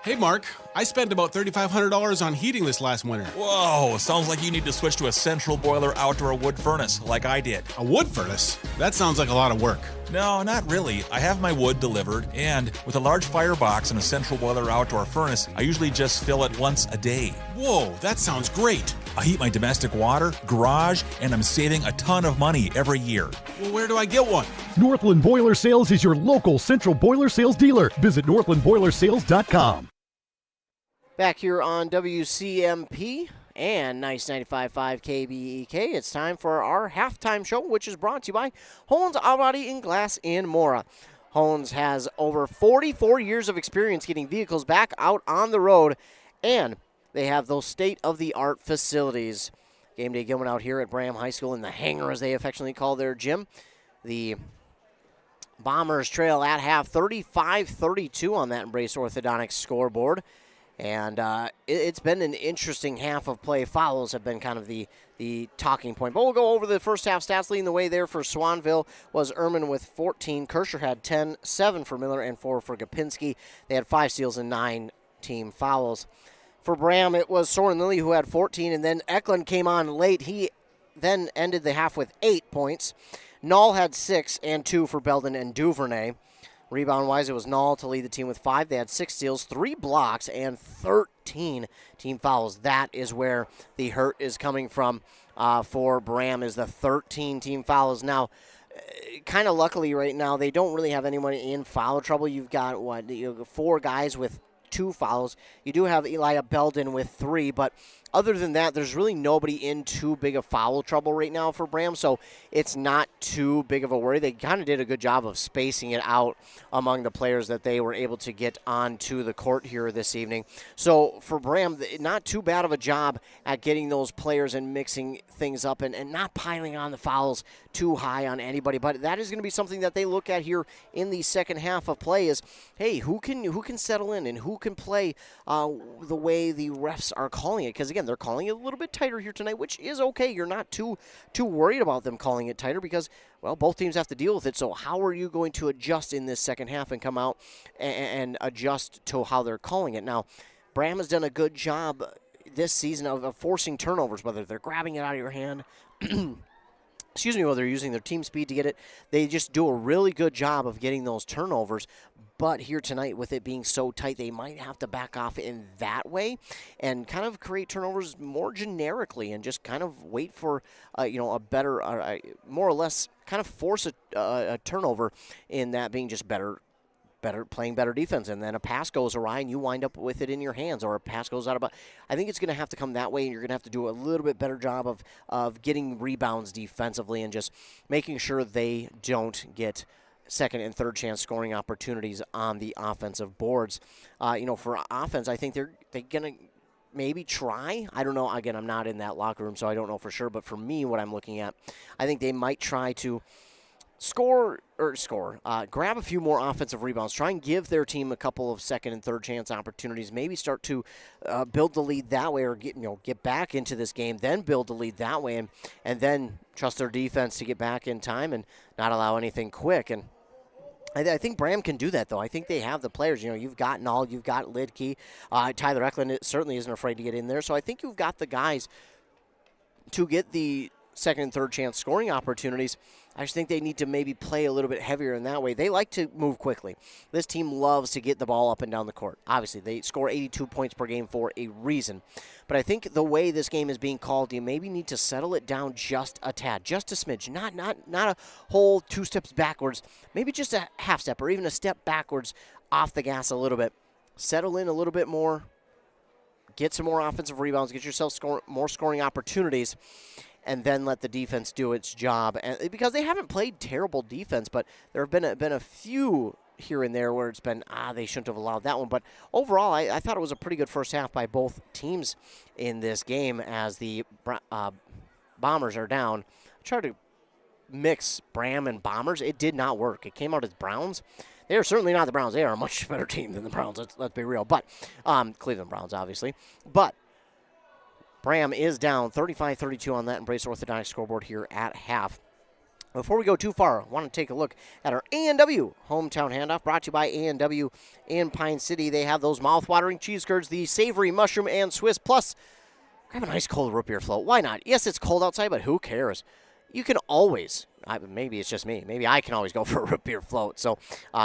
R: Hey Mark, I spent about $3,500 on heating this last winter.
S: Whoa, sounds like you need to switch to a central boiler outdoor wood furnace like I did.
R: A wood furnace? That sounds like a lot of work.
S: No, not really. I have my wood delivered, and with a large firebox and a central boiler outdoor furnace, I usually just fill it once a day.
R: Whoa, that sounds great.
S: I heat my domestic water, garage, and I'm saving a ton of money every year.
R: Well, where do I get one?
T: Northland Boiler Sales is your local central boiler sales dealer. Visit northlandboilersales.com.
B: Back here on WCMP and Nice 95.5 KBEK, it's time for our halftime show, which is brought to you by Hones Auto Body and Glass in Mora. Hones has over 44 years of experience getting vehicles back out on the road, and they have those state-of-the-art facilities. Game day going out here at Braham High School in the hangar, as they affectionately call their gym. The Bombers trail at half 35-32 on that Embrace Orthodontics scoreboard. And it's been an interesting half of play. Fouls have been kind of the talking point. But we'll go over the first half stats. Leading the way there for Swanville was Ehrman with 14. Kirscher had 10, 7 for Miller, and 4 for Gopinski. They had 5 steals and 9 team fouls. For Braham, it was Soren Lilly who had 14, and then Eklund came on late. He then ended the half with 8 points. Knoll had 6 and 2 for Belden and Duvernay. Rebound-wise, it was Knoll to lead the team with 5. They had 6 steals, 3 blocks, and 13 team fouls. That is where the hurt is coming from for Braham, is the 13 team fouls. Now, kind of luckily right now, they don't really have anyone in foul trouble. You've got, 4 guys with 2 fouls. You do have Elijah Belden with 3, but other than that, there's really nobody in too big of foul trouble right now for Braham, so it's not too big of a worry. They kind of did a good job of spacing it out among the players that they were able to get onto the court here this evening. So for Braham, not too bad of a job at getting those players and mixing things up and not piling on the fouls too high on anybody. But that is going to be something that they look at here in the second half of play is, hey, who can settle in and who can play the way the refs are calling it? Because, again, they're calling it a little bit tighter here tonight, which is okay. You're not too worried about them calling it tighter because, well, both teams have to deal with it. So how are you going to adjust in this second half and come out and adjust to how they're calling it? Now, Braham has done a good job this season of forcing turnovers, whether they're grabbing it out of your hand, whether they're using their team speed to get it. They just do a really good job of getting those turnovers. But here tonight, with it being so tight, they might have to back off in that way and kind of create turnovers more generically and just kind of wait for, a better, more or less kind of force a turnover in that being just playing better defense, and then a pass goes awry and you wind up with it in your hands, or a pass goes out of. I think it's going to have to come that way, and you're going to have to do a little bit better job of getting rebounds defensively and just making sure they don't get second and third chance scoring opportunities on the offensive boards. For offense, I think they're going to maybe try. I don't know. Again, I'm not in that locker room, so I don't know for sure. But for me, what I'm looking at, I think they might try to grab a few more offensive rebounds, try and give their team a couple of second and third chance opportunities, maybe start to build the lead that way, or get back into this game, then build the lead that way, and then trust their defense to get back in time and not allow anything quick. And I think Braham can do that, though. I think they have the players. You've got Knoll, you've got Lidke. Tyler Eklund certainly isn't afraid to get in there. So I think you've got the guys to get the second and third chance scoring opportunities. I just think they need to maybe play a little bit heavier in that way. They like to move quickly. This team loves to get the ball up and down the court. Obviously, they score 82 points per game for a reason. But I think the way this game is being called, you maybe need to settle it down just a tad, just a smidge, not a whole 2 steps backwards, maybe just a half step or even a step backwards off the gas a little bit. Settle in a little bit more, get some more offensive rebounds, get yourself more scoring opportunities, and then let the defense do its job. And because they haven't played terrible defense, but there have been a few here and there where it's been, they shouldn't have allowed that one. But overall, I thought it was a pretty good first half by both teams in this game as the Bombers are down. I tried to mix Braham and Bombers. It did not work. It came out as Browns. They are certainly not the Browns. They are a much better team than the Browns. Let's be real. But Cleveland Browns, obviously. But Braham is down 35-32 on that Embrace Orthodontics scoreboard here at half. Before we go too far, I want to take a look at our A&W hometown handoff, brought to you by A&W in Pine City. They have those mouth-watering cheese curds, the savory mushroom and Swiss, plus grab an ice cold root beer float. Why not? Yes, it's cold outside, but who cares? You can always, maybe it's just me, maybe I can always go for a root beer float. So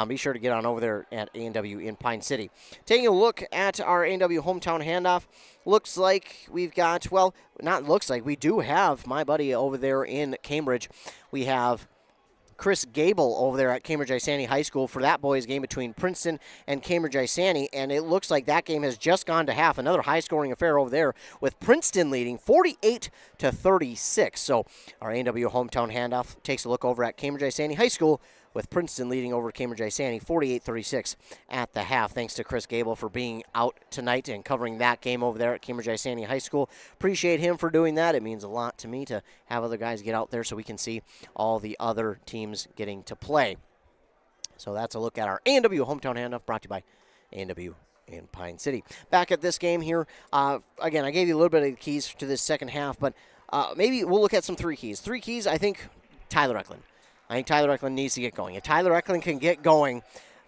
B: be sure to get on over there at A&W in Pine City. Taking a look at our A&W hometown handoff, looks like we've got, well, not looks like, we do have my buddy over there in Cambridge. We have Chris Gable over there at Cambridge Isani High School for that boys game between Princeton and Cambridge Isani, and it looks like that game has just gone to half. Another high-scoring affair over there with Princeton leading 48-36. So our A&W hometown handoff takes a look over at Cambridge Isani High School with Princeton leading over Cambridge Isani 48-36 at the half. Thanks to Chris Gable for being out tonight and covering that game over there at Cambridge Isani High School. Appreciate him for doing that. It means a lot to me to have other guys get out there so we can see all the other teams getting to play. So that's a look at our A&W hometown handoff brought to you by A&W in Pine City. Back at this game here, again, I gave you a little bit of the keys to this second half, but maybe we'll look at some 3 keys. 3 keys, I think, Tyler Eklund. I think Tyler Eklund needs to get going. If Tyler Eklund can get going,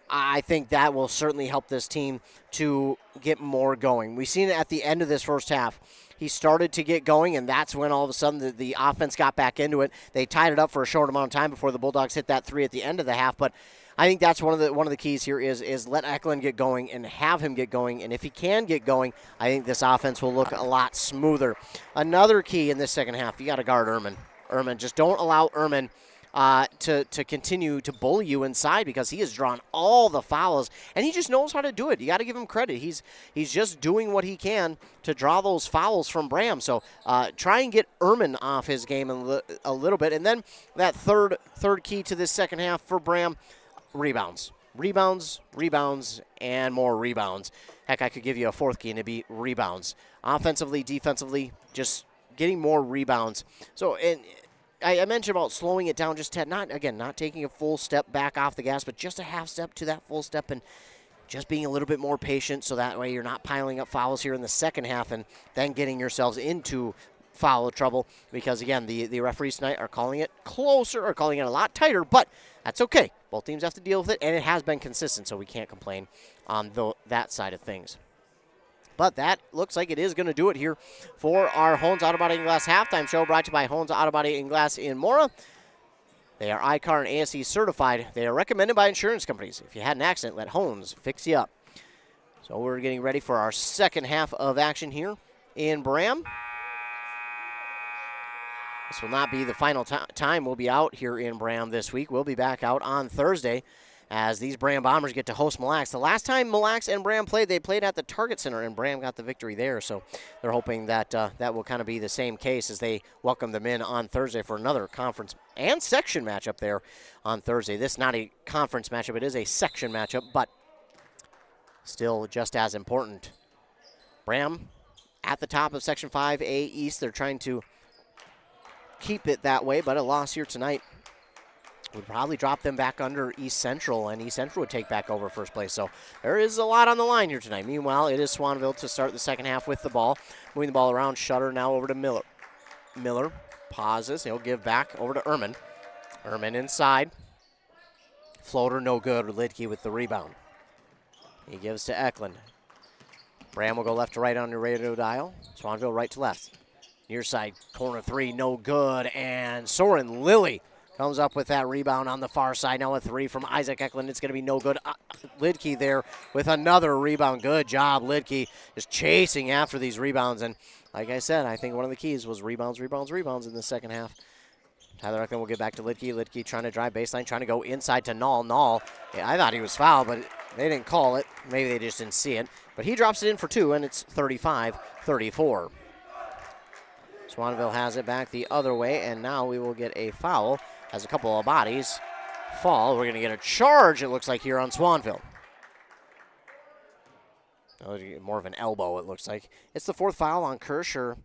B: I think that will certainly help this team to get more going. We've seen it at the end of this first half. He started to get going, and that's when all of a sudden the offense got back into it. They tied it up for a short amount of time before the Bulldogs hit that 3 at the end of the half. But I think that's one of the keys here is let Eklund get going and have him get going. And if he can get going, I think this offense will look a lot smoother. Another key in this second half, you got to guard Ehrman. Just don't allow Ehrman to continue to bully you inside, because he has drawn all the fouls, and he just knows how to do it. You got to give him credit. He's just doing what he can to draw those fouls from Braham. So try and get Ehrman off his game a little bit. And then that third key to this second half for Braham, rebounds, and more rebounds. Heck, I could give you a fourth key, and it'd be rebounds. Offensively, defensively, just getting more rebounds. So, and I mentioned about slowing it down, just not taking a full step back off the gas, but just a half step to that full step, and just being a little bit more patient, so that way you're not piling up fouls here in the second half and then getting yourselves into foul trouble, because, again, the referees tonight are calling it closer, or calling it a lot tighter, but that's okay. Both teams have to deal with it, and it has been consistent, so we can't complain on that side of things. But that looks like it is going to do it here for our Hones Auto Body and Glass halftime show, brought to you by Hones Auto Body and Glass in Mora. They are ICAR and ASE certified. They are recommended by insurance companies. If you had an accident, let Hones fix you up. So we're getting ready for our second half of action here in Braham. This will not be the final time we'll be out here in Braham this week. We'll be back out on Thursday as these Braham Bombers get to host Mille Lacs. The last time Mille Lacs and Braham played, they played at the Target Center, and Braham got the victory there. So they're hoping that that will kind of be the same case as they welcome them in on Thursday for another conference and section matchup there on Thursday. This is not a conference matchup. It is a section matchup, but still just as important. Braham at the top of Section 5A East. They're trying to keep it that way, but a loss here tonight would probably drop them back under East Central, and East Central would take back over first place. So there is a lot on the line here tonight. Meanwhile, it is Swanville to start the second half with the ball. Moving the ball around, Shutter now over to Miller. Miller pauses. He'll give back over to Ehrman. Ehrman inside. Floater no good. Lidke with the rebound. He gives to Eklund. Braham will go left to right on the radio dial. Swanville right to left. Near side, corner 3, no good. And Soren Lilly comes up with that rebound on the far side. Now a 3 from Isaac Eklund. It's going to be no good. Lidke there with another rebound. Good job, Lidke, just chasing after these rebounds. And like I said, I think one of the keys was rebounds in the second half. Tyler Eklund will get back to Lidke. Lidke trying to drive baseline, trying to go inside to Null. Null, yeah, I thought he was fouled, but they didn't call it. Maybe they just didn't see it. But he drops it in for 2, and it's 35-34. Swanville has it back the other way, and now we will get a foul as a couple of bodies fall. We're going to get a charge, it looks like, here on Swanville. Oh, more of an elbow, it looks like. It's the 4th foul on Kirscher.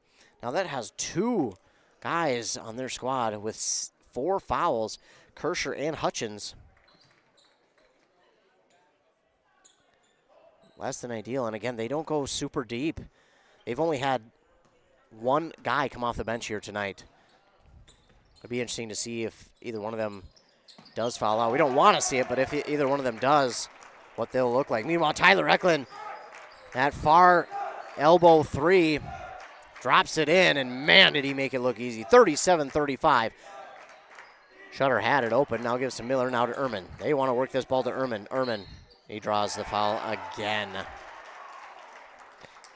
B: Now that has 2 guys on their squad with 4 fouls, Kirscher and Hutchins. Less than ideal, and again, they don't go super deep. They've only had 1 guy come off the bench here tonight. It'd be interesting to see if either one of them does foul out. We don't want to see it, but if either one of them does, what they'll look like. Meanwhile, Tyler Eklund, that far elbow 3, drops it in, and man, did he make it look easy. 37-35. Shutter had it open, now gives to Miller, now to Ehrman. They want to work this ball to Ehrman. Ehrman, he draws the foul again.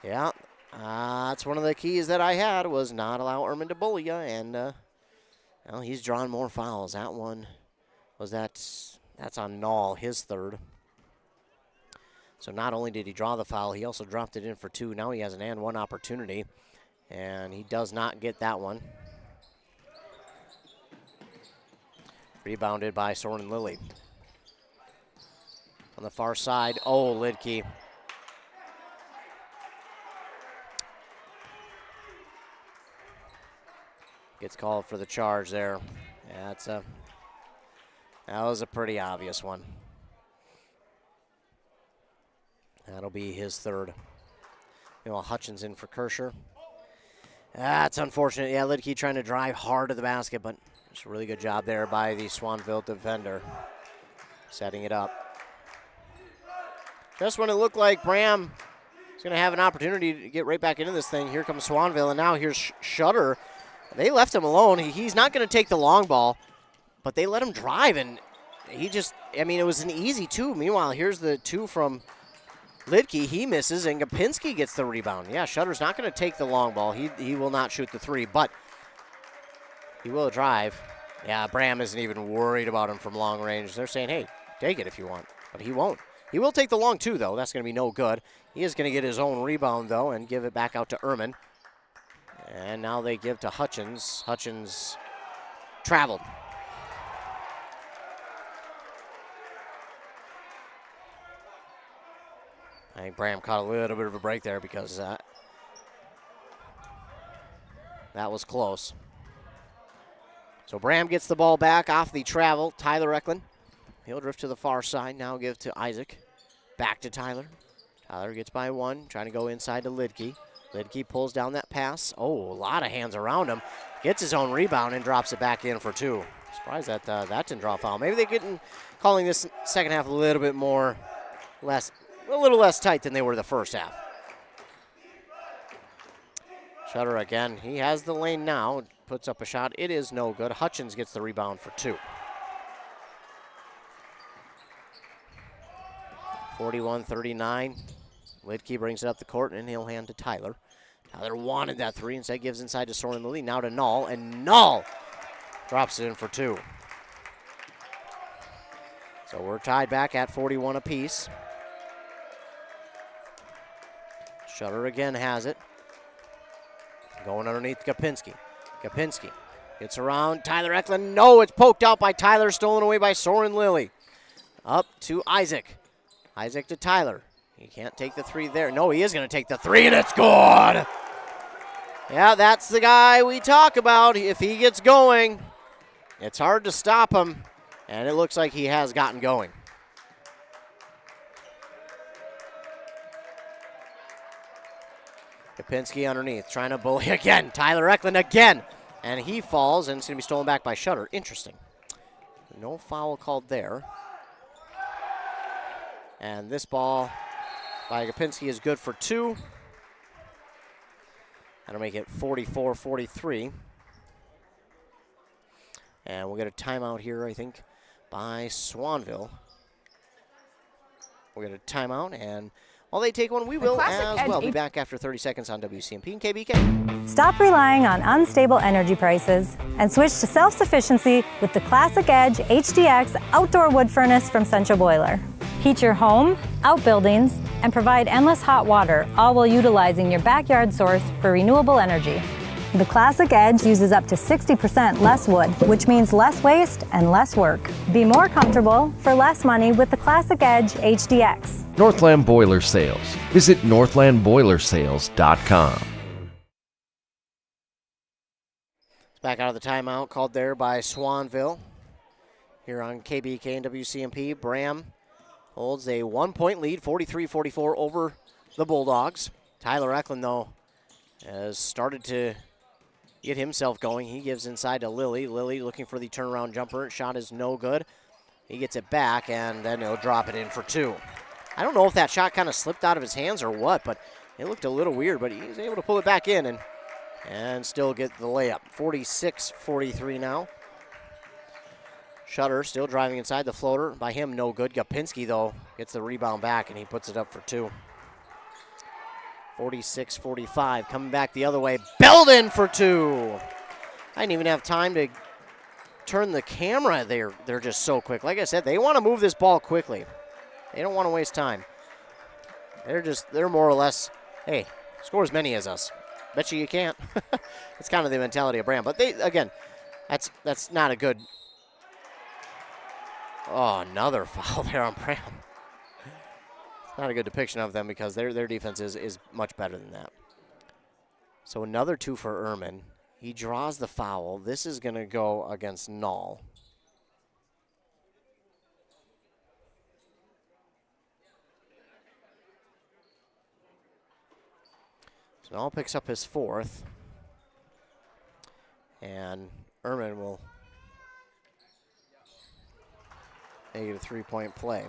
B: Yeah. That's one of the keys that I had, was not allow Ehrman to bully you, and well, he's drawn more fouls. That one was that's on Null, his 3rd. So not only did he draw the foul, he also dropped it in for 2. Now he has an and 1 opportunity, and he does not get that one. Rebounded by Soren Lilly. On the far side, oh, Lidke. Gets called for the charge there. Yeah, that was a pretty obvious one. That'll be his third. Hutchins in for Kirscher. That's unfortunate. Yeah, Lidke trying to drive hard to the basket, but it's a really good job there by the Swanville defender. Setting it up. Just when it looked like Braham is going to have an opportunity to get right back into this thing, here comes Swanville, and now here's Shutter. They left him alone. He's not going to take the long ball, but they let him drive, and he just, it was an easy two. Meanwhile, here's the two from Lidke. He misses, and Gapinski gets the rebound. Yeah, Shutter's not going to take the long ball. He will not shoot the three, but he will drive. Yeah, Braham isn't even worried about him from long range. They're saying, hey, take it if you want, but he won't. He will take the long two, though. That's going to be no good. He is going to get his own rebound, though, and give it back out to Ehrman. And now they give to Hutchins. Hutchins traveled. I think Braham caught a little bit of a break there because that was close. So Braham gets the ball back off the travel. Tyler Eklund. He'll drift to the far side. Now give to Isaac. Back to Tyler. Tyler gets by one. Trying to go inside to Lidke. Lidke pulls down that pass. Oh, a lot of hands around him. Gets his own rebound and drops it back in for two. Surprised that that didn't draw a foul. Maybe they're calling this second half a little bit a little less tight than they were the first half. Shutter again. He has the lane now. Puts up a shot. It is no good. Hutchins gets the rebound for two. 41-39. Lidke brings it up the court, and he'll hand to Tyler. Tyler wanted that three. Instead gives inside to Soren Lilly. Now to Null, and Null drops it in for two. So we're tied back at 41 apiece. Shutter again has it. Going underneath Gapinski. Gapinski gets around. Tyler Eklund. No, it's poked out by Tyler. Stolen away by Soren Lilly. Up to Isaac. Isaac to Tyler. He can't take the three there. No, he is going to take the three, and it's good. Yeah, that's the guy we talk about. If he gets going, it's hard to stop him, and it looks like he has gotten going. Gapinski underneath, trying to bully again. Tyler Eklund again, and he falls, and it's going to be stolen back by Shutter. Interesting. No foul called there. And this ball by Gapinski is good for two. That'll make it 44-43. And we'll get a timeout here, I think, by Swanville. We'll get a timeout, and while they take one, we will as well. Be back after 30 seconds on WCMP and KBK.
U: Stop relying on unstable energy prices and switch to self-sufficiency with the Classic Edge HDX outdoor wood furnace from Central Boiler. Heat your home, outbuildings, and provide endless hot water, all while utilizing your backyard source for renewable energy. The Classic Edge uses up to 60% less wood, which means less waste and less work. Be more comfortable for less money with the Classic Edge HDX.
V: Northland Boiler Sales. Visit northlandboilersales.com.
B: Back out of the timeout called there by Swanville. Here on KBK and WCMP, Braham holds a 1-point lead, 43-44 over the Bulldogs. Tyler Eklund, though, has started to get himself going. He gives inside to Lilly. Lilly looking for the turnaround jumper. Shot is no good. He gets it back, and then he'll drop it in for two. I don't know if that shot kind of slipped out of his hands or what, but it looked a little weird, but he's able to pull it back in and still get the layup. 46-43 now. Shutter still driving inside. The floater by him, no good. Gapinski, though, gets the rebound back, and he puts it up for two. 46-45. Coming back the other way. Belden for two. I didn't even have time to turn the camera. They're just so quick. Like I said, they want to move this ball quickly. They don't want to waste time. They're more or less, hey, score as many as us. Bet you can't. It's kind of the mentality of Braham. But that's not a good. Oh, another foul there on Braham. It's not a good depiction of them because their defense is much better than that. So another two for Ehrman. He draws the foul. This is going to go against Null. Snell picks up his 4th. And Ehrman will make it a 3-point play.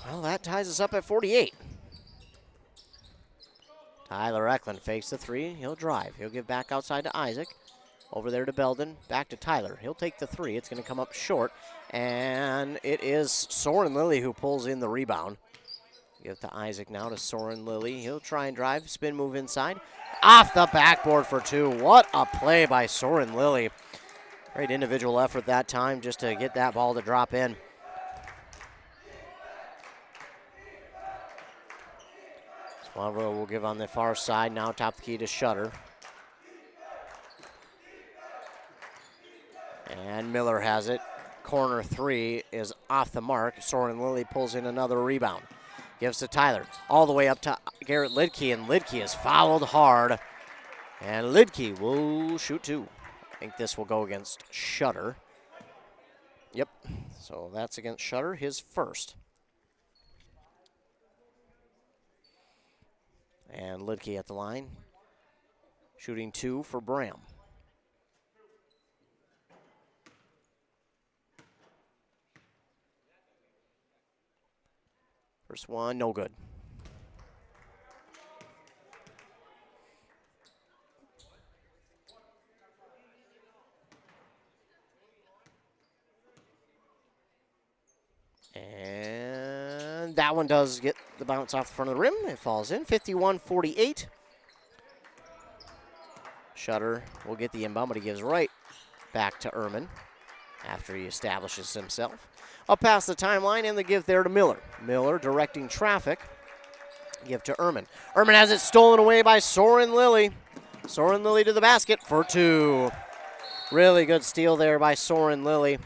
B: Well, that ties us up at 48. Tyler Eklund fakes the 3. He'll drive. He'll give back outside to Isaac. Over there to Belden. Back to Tyler. He'll take the 3. It's going to come up short. And it is Soren Lilly who pulls in the rebound. Give to Isaac now to Soren Lilly. He'll try and drive. Spin move inside. Off the backboard for 2. What a play by Soren Lilly. Great individual effort that time just to get that ball to drop in. Swanville will give on the far side. Now top the key to Shutter. And Miller has it. Corner 3 is off the mark. Soren Lilly pulls in another rebound. Gives to Tyler. All the way up to Garrett Lidke, and Lidke is fouled hard. And Lidke will shoot 2. I think this will go against Shutter. Yep, so that's against Shutter, his 1st. And Lidke at the line, shooting 2 for Braham. First one, no good. And that one does get the bounce off the front of the rim. It falls in, 51-48. Shutter will get the inbound, but he gives right back to Ehrman after he establishes himself. Up past the timeline, and the give there to Miller. Miller directing traffic. Give to Ehrman. Ehrman has it stolen away by Soren Lilly. Soren Lilly to the basket for 2. Really good steal there by Soren Lilly.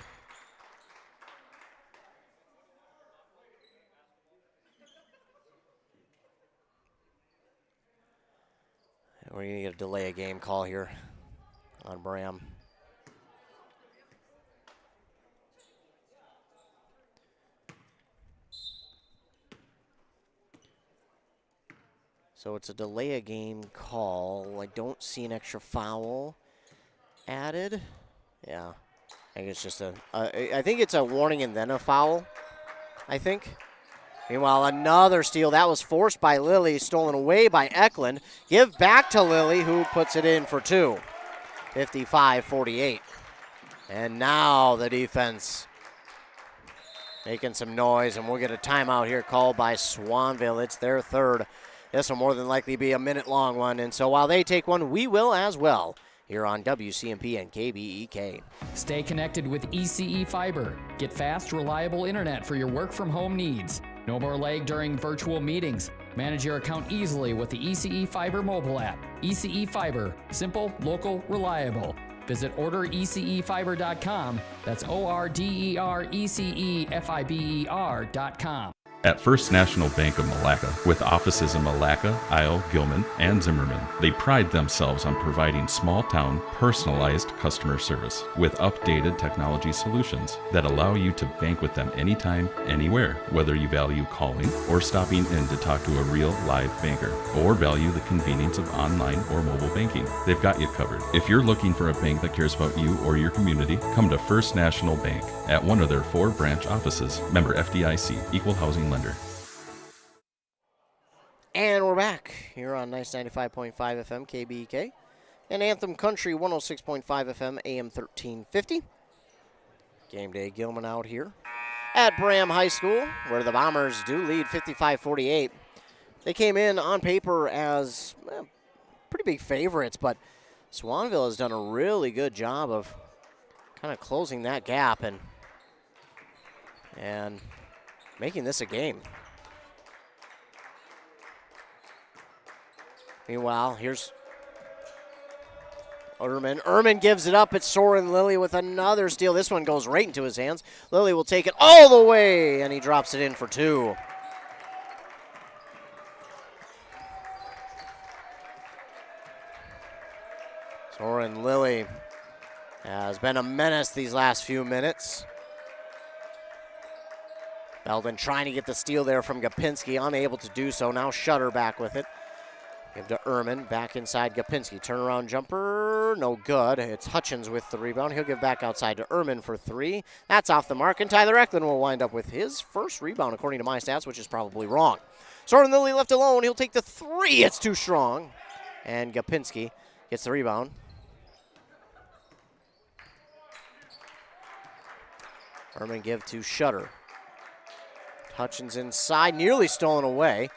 B: We're going to get a delay a game call here on Braham. So it's a delay a game call. I don't see an extra foul added. Yeah, I think it's just I think it's a warning and then a foul, I think. Meanwhile, another steal. That was forced by Lilly, stolen away by Eklund. Give back to Lilly, who puts it in for 2. 55-48. And now the defense making some noise, and we'll get a timeout here called by Swanville. It's their 3rd. This will more than likely be a minute-long one, and so while they take one, we will as well here on WCMP and KBEK.
J: Stay connected with ECE Fiber. Get fast, reliable internet for your work-from-home needs. No more lag during virtual meetings. Manage your account easily with the ECE Fiber mobile app. ECE Fiber, simple, local, reliable. Visit orderecefiber.com. That's ORDERECEFIBER.com.
C: At First National Bank of Malacca, with offices in Malacca, Isle, Gilman, and Zimmerman, they pride themselves on providing small-town, personalized customer service with updated technology solutions that allow you to bank with them anytime, anywhere, whether you value calling or stopping in to talk to a real live banker, or value the convenience of online or mobile banking. They've got you covered. If you're looking for a bank that cares about you or your community, come to First National Bank at one of their 4 branch offices. Member FDIC, Equal Housing Lender.
B: And we're back here on Nice 95.5 FM KBEK and Anthem Country 106.5 FM AM 1350. Game day Gilman out here at Braham High School, where the Bombers do lead 55-48. They came in on paper as pretty big favorites, but Swanville has done a really good job of kind of closing that gap and making this a game. Meanwhile, here's Ehrman. Ehrman gives it up. It's Soren Lilly with another steal. This one goes right into his hands. Lilly will take it all the way, and he drops it in for 2. Soren Lilly has been a menace these last few minutes. Belden trying to get the steal there from Gapinski, unable to do so. Now Shutter back with it. Give to Ehrman, back inside Gopinski. Turnaround jumper, no good. It's Hutchins with the rebound. He'll give back outside to Ehrman for 3. That's off the mark, and Tyler Eklund will wind up with his first rebound, according to my stats, which is probably wrong. Soren Lilly left alone. He'll take the 3. It's too strong. And Gopinski gets the rebound. Ehrman give to Shutter. Hutchins inside, nearly stolen away.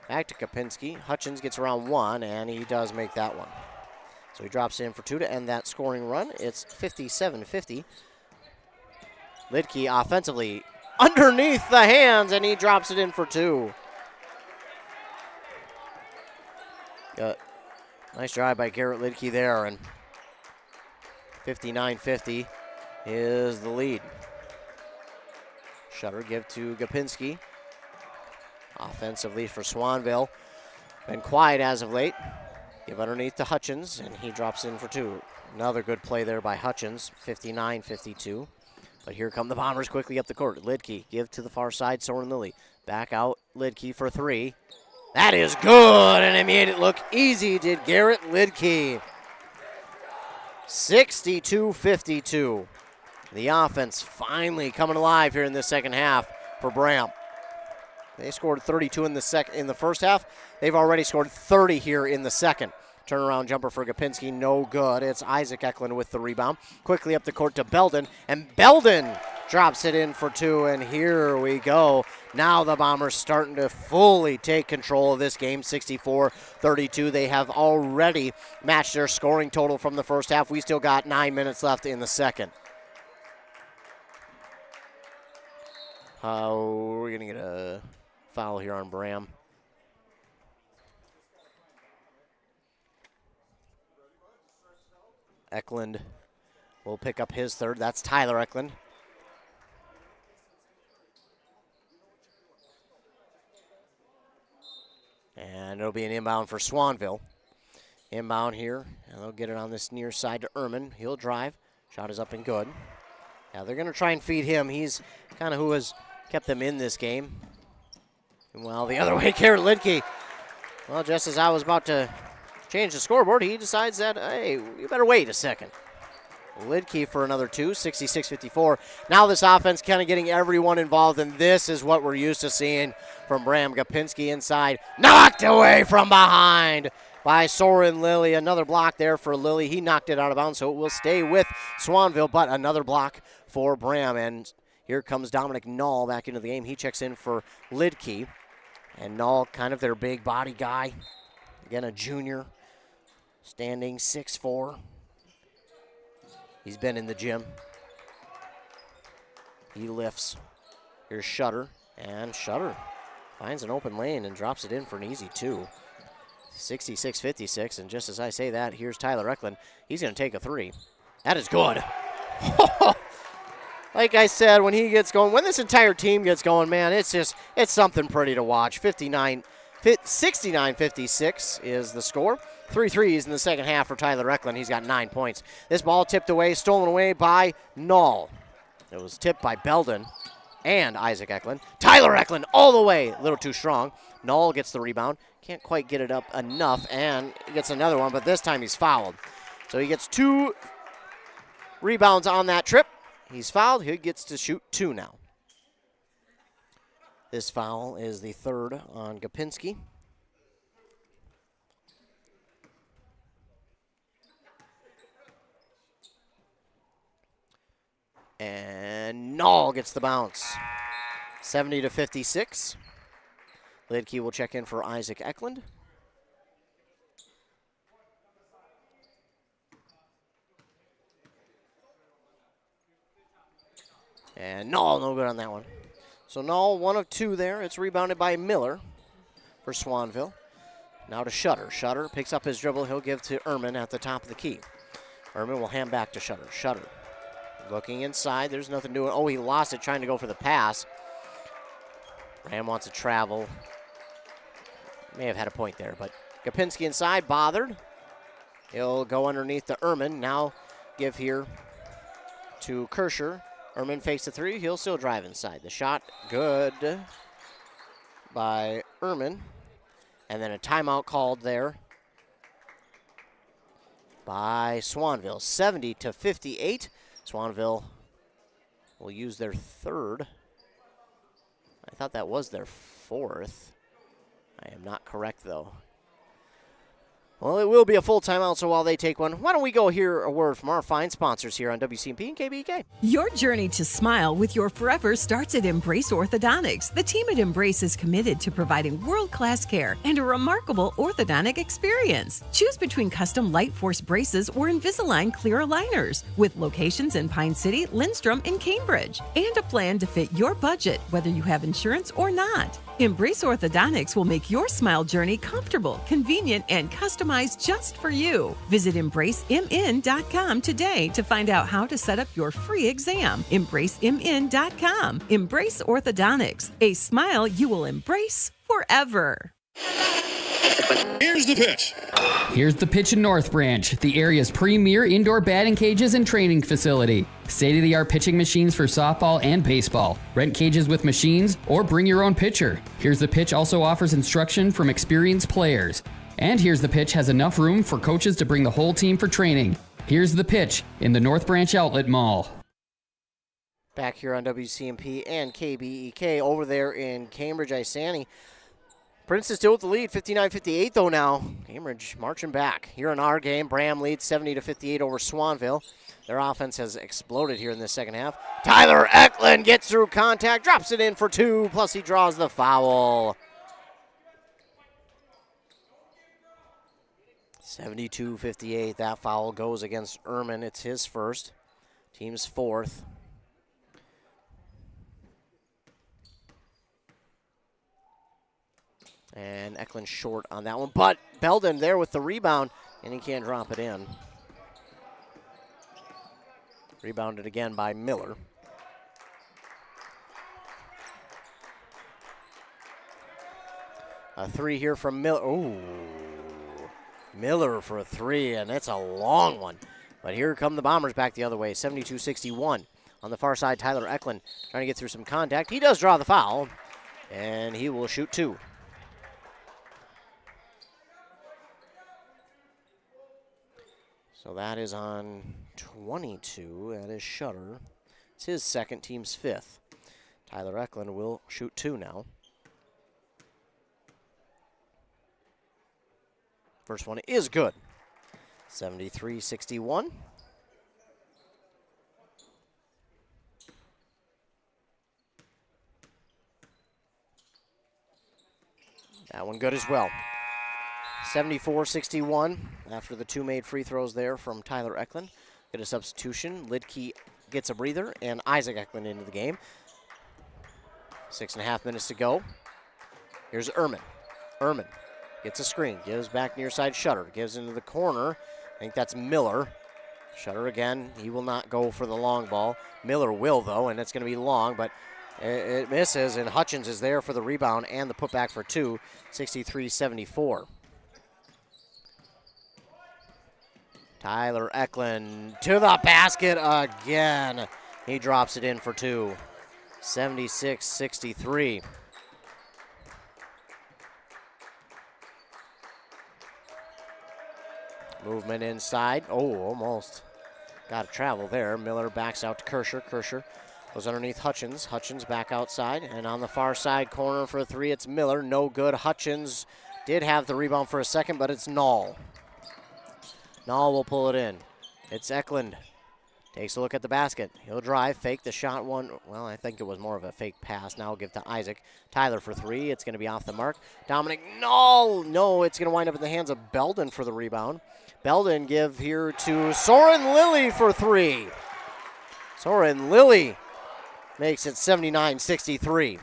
B: Back to Kopinski. Hutchins gets around 1, and he does make that one. So he drops in for 2 to end that scoring run. It's 57-50. Lidke offensively underneath the hands, and he drops it in for 2. Nice drive by Garrett Lidke there, and 59-50 is the lead. Shutter give to Gopinski. Offensive lead for Swanville. Been quiet as of late. Give underneath to Hutchins, and he drops in for 2. Another good play there by Hutchins, 59-52. But here come the Bombers quickly up the court. Lidke give to the far side, Soren Lilly. Back out Lidke for 3. That is good, and it made it look easy, did Garrett Lidke. 62-52. The offense finally coming alive here in this second half for Braham. They scored 32 in the first half. They've already scored 30 here in the second. Turnaround jumper for Gopinski, no good. It's Isaac Eklund with the rebound. Quickly up the court to Belden, and Belden drops it in for 2, and here we go. Now the Bombers starting to fully take control of this game, 64-32. They have already matched their scoring total from the first half. We still got 9 minutes left in the second. We're going to get a foul here on Braham. Eklund will pick up his 3rd. That's Tyler Eklund. And it'll be an inbound for Swanville. Inbound here, and they'll get it on this near side to Ehrman. He'll drive. Shot is up and good. Now they're going to try and feed him. He's kind of who has kept them in this game. Well, the other way, Garrett Lidke. Well, just as I was about to change the scoreboard, he decides that, hey, you better wait a second. Lidke for another 2, 66-54. Now this offense kind of getting everyone involved, and this is what we're used to seeing from Braham. Gopinski inside, knocked away from behind by Soren Lilly. Another block there for Lilly. He knocked it out of bounds, so it will stay with Swanville, but another block for Braham. And here comes Dominic Nall back into the game. He checks in for Lidke. And Nall, kind of their big body guy. Again, a junior, standing 6'4". He's been in the gym. He lifts. Here's Shutter, and Shutter finds an open lane and drops it in for an easy 2. 66-56, and just as I say that, here's Tyler Eklund. He's going to take a 3. That is good. Like I said, when he gets going, when this entire team gets going, man, it's something pretty to watch. 69-56 is the score. 3 threes in the second half for Tyler Eklund. He's got 9 points. This ball tipped away, stolen away by Nall. It was tipped by Belden and Isaac Eklund. Tyler Eklund all the way, a little too strong. Nall gets the rebound. Can't quite get it up enough, and gets another one, but this time he's fouled. So he gets 2 rebounds on that trip. He's fouled. He gets to shoot 2 now. This foul is the 3rd on Gopinski. And Nall gets the bounce. 70-56. Lidke will check in for Isaac Eklund. And Nall, no good on that one. So Nall, 1 of 2 there. It's rebounded by Miller for Swanville. Now to Shutter. Shutter picks up his dribble. He'll give to Ehrman at the top of the key. Ehrman will hand back to Shutter. Shutter looking inside. There's nothing doing. Oh, he lost it trying to go for the pass. Braham wants to travel. May have had a point there, but Gopinski inside, bothered. He'll go underneath to Ehrman. Now give here to Kirscher. Ehrman fakes the 3. He'll still drive inside. The shot good by Ehrman. And then a timeout called there by Swanville. 70-58. Swanville will use their third. I thought that was their fourth. I am not correct, though. Well, it will be a full timeout, so while they take one, why don't we go hear a word from our fine sponsors here on WCMP and KBEK.
A: Your journey to smile with your forever starts at Embrace Orthodontics. The team at Embrace is committed to providing world-class care and a remarkable orthodontic experience. Choose between custom Light Force braces or Invisalign clear aligners with locations in Pine City, Lindstrom, and Cambridge, and a plan to fit your budget, whether you have insurance or not. Embrace Orthodontics will make your smile journey comfortable, convenient, and customized just for you. Visit EmbraceMN.com today to find out how to set up your free exam. EmbraceMN.com. Embrace Orthodontics, a smile you will embrace forever.
D: Here's the pitch.
J: Here's the pitch in North Branch, the area's premier indoor batting cages and training facility. State-of-the-art pitching machines for softball and baseball. Rent cages with machines or bring your own pitcher. Here's the Pitch also offers instruction from experienced players. And Here's the Pitch has enough room for coaches to bring the whole team for training. Here's the Pitch in the North Branch Outlet Mall.
B: Back here on WCMP and KBEK over there in Cambridge, Isani. Princeton still with the lead, 59-58 though now. Cambridge marching back. Here in our game, Braham leads 70-58 over Swanville. Their offense has exploded here in the second half. Tyler Eklund gets through contact, drops it in for two, plus he draws the foul. 72-58, that foul goes against Ehrman. It's his first, team's fourth. And Eklund short on that one, but Belden there with the rebound, and he can't drop it in. Rebounded again by Miller. A three here from Miller. Ooh, Miller for a three, and it's a long one. But here come the Bombers back the other way, 72-61. On the far side, Tyler Eklund trying to get through some contact. He does draw the foul, and he will shoot two. So that is on 22. That is Shutter. It's his second, team's fifth. Tyler Eklund will shoot two now. First one is good. 73-61. That one good as well. 74-61 after the two made free throws there from Tyler Eklund. Get a substitution. Lidke gets a breather, and Isaac Eklund into the game. 6.5 minutes to go. Here's Ehrman. Ehrman gets a screen, gives back near side Shutter, gives into the corner. I think that's Miller. Shutter again, he will not go for the long ball. Miller will, though, and it's going to be long, but it misses, and Hutchins is there for the rebound and the putback for two, 63-74. Tyler Eklund to the basket again. He drops it in for two, 76-63. Movement inside. Oh, almost got to travel there. Miller backs out to Kirscher. Kirscher goes underneath Hutchins. Hutchins back outside. And on the far side corner for a three, it's Miller. No good. Hutchins did have the rebound for a second, but it's Knoll. Knoll will pull it in. It's Eklund. Takes a look at the basket. He'll drive, fake the shot one. Well, I think it was more of a fake pass. Now we'll give to Isaac. Tyler for three. It's going to be off the mark. Dominic, no, it's going to wind up in the hands of Belden for the rebound. Belden give here to Soren Lilly for three. Soren Lilly makes it 79-63.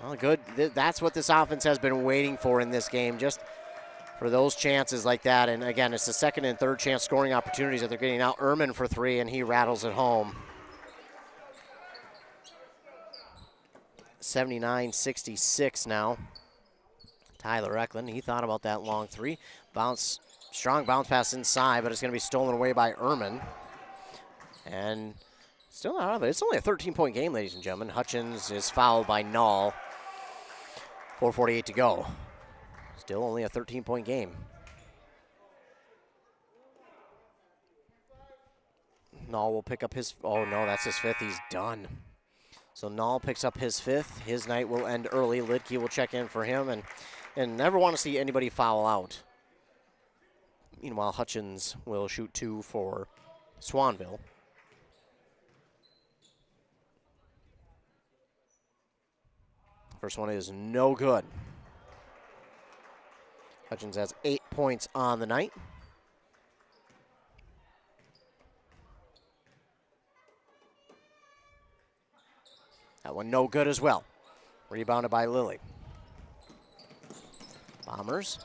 B: Well, good. That's what this offense has been waiting for in this game, just for those chances like that. And again, it's the second and third chance scoring opportunities that they're getting out. Ehrman for three, and he rattles it home. 79-66 now. Tyler Eklund, he thought about that long three. Strong bounce pass inside, but it's going to be stolen away by Ehrman. And still out of it. It's only a 13-point game, ladies and gentlemen. Hutchins is fouled by Knoll 4:48 to go. Still only a 13-point game. Nall will pick up his, oh no, that's his fifth. He's done. So Nall picks up his fifth. His night will end early. Lidke will check in for him, and never want to see anybody foul out. Meanwhile, Hutchins will shoot 2 for Swanville. First one is no good. Hutchins has 8 points on the night. That one no good as well. Rebounded by Lilly. Bombers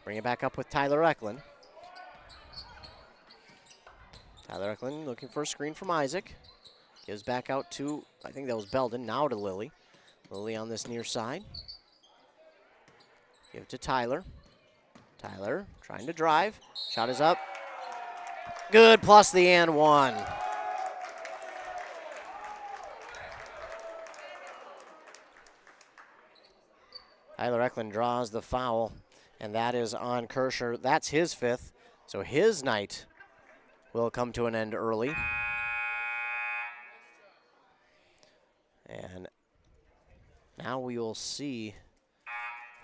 B: bring it back up with Tyler Eklund. Tyler Eklund looking for a screen from Isaac. Gives back out to, I think that was Belden, now to Lilly. Lilly on this near side. Give it to Tyler. Tyler trying to drive. Shot is up. Good, plus the and one. Tyler Eklund draws the foul, and that is on Kirscher. That's his fifth, so his night will come to an end early. And now we will see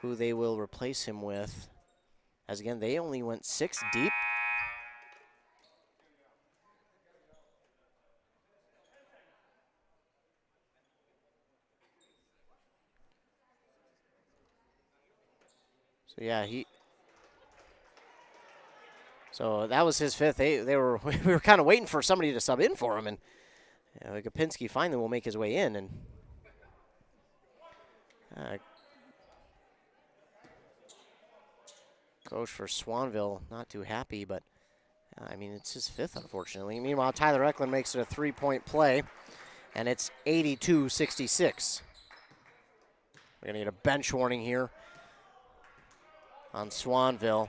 B: who they will replace him with. As again, they only went 6 deep. So yeah, so that was his fifth. We were kind of waiting for somebody to sub in for him, and Gopinski finally will make his way in, and coach for Swanville not too happy, but I mean it's his fifth, unfortunately. Meanwhile, Tyler Eklund makes it a 3-point play, and it's 82-66. We're gonna get a bench warning here on Swanville.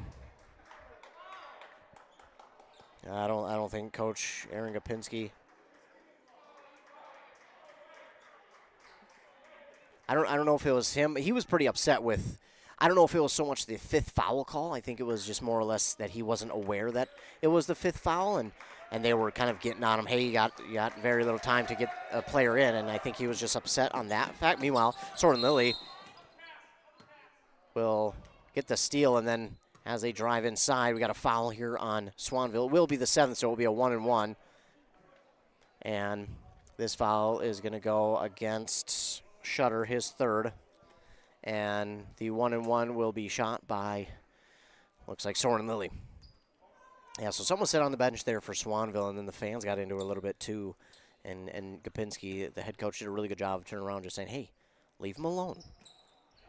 B: I don't think Coach Aaron Gopinski. I don't know if it was him. He was pretty upset with. I don't know if it was so much the fifth foul call. I think it was just more or less that he wasn't aware that it was the fifth foul, and they were kind of getting on him. Hey, you got very little time to get a player in, and I think he was just upset on that fact. Meanwhile, Soren Lilly will get the steal, and then as they drive inside, we got a foul here on Swanville. It will be the 7th, so it will be a 1-and-1. And this foul is going to go against Shutter, his third. And the 1-and-1 will be shot by, looks like Soren Lilly. Yeah, so someone sat on the bench there for Swanville, and then the fans got into it a little bit too. And Gopinski, the head coach, did a really good job of turning around just saying, hey, leave him alone.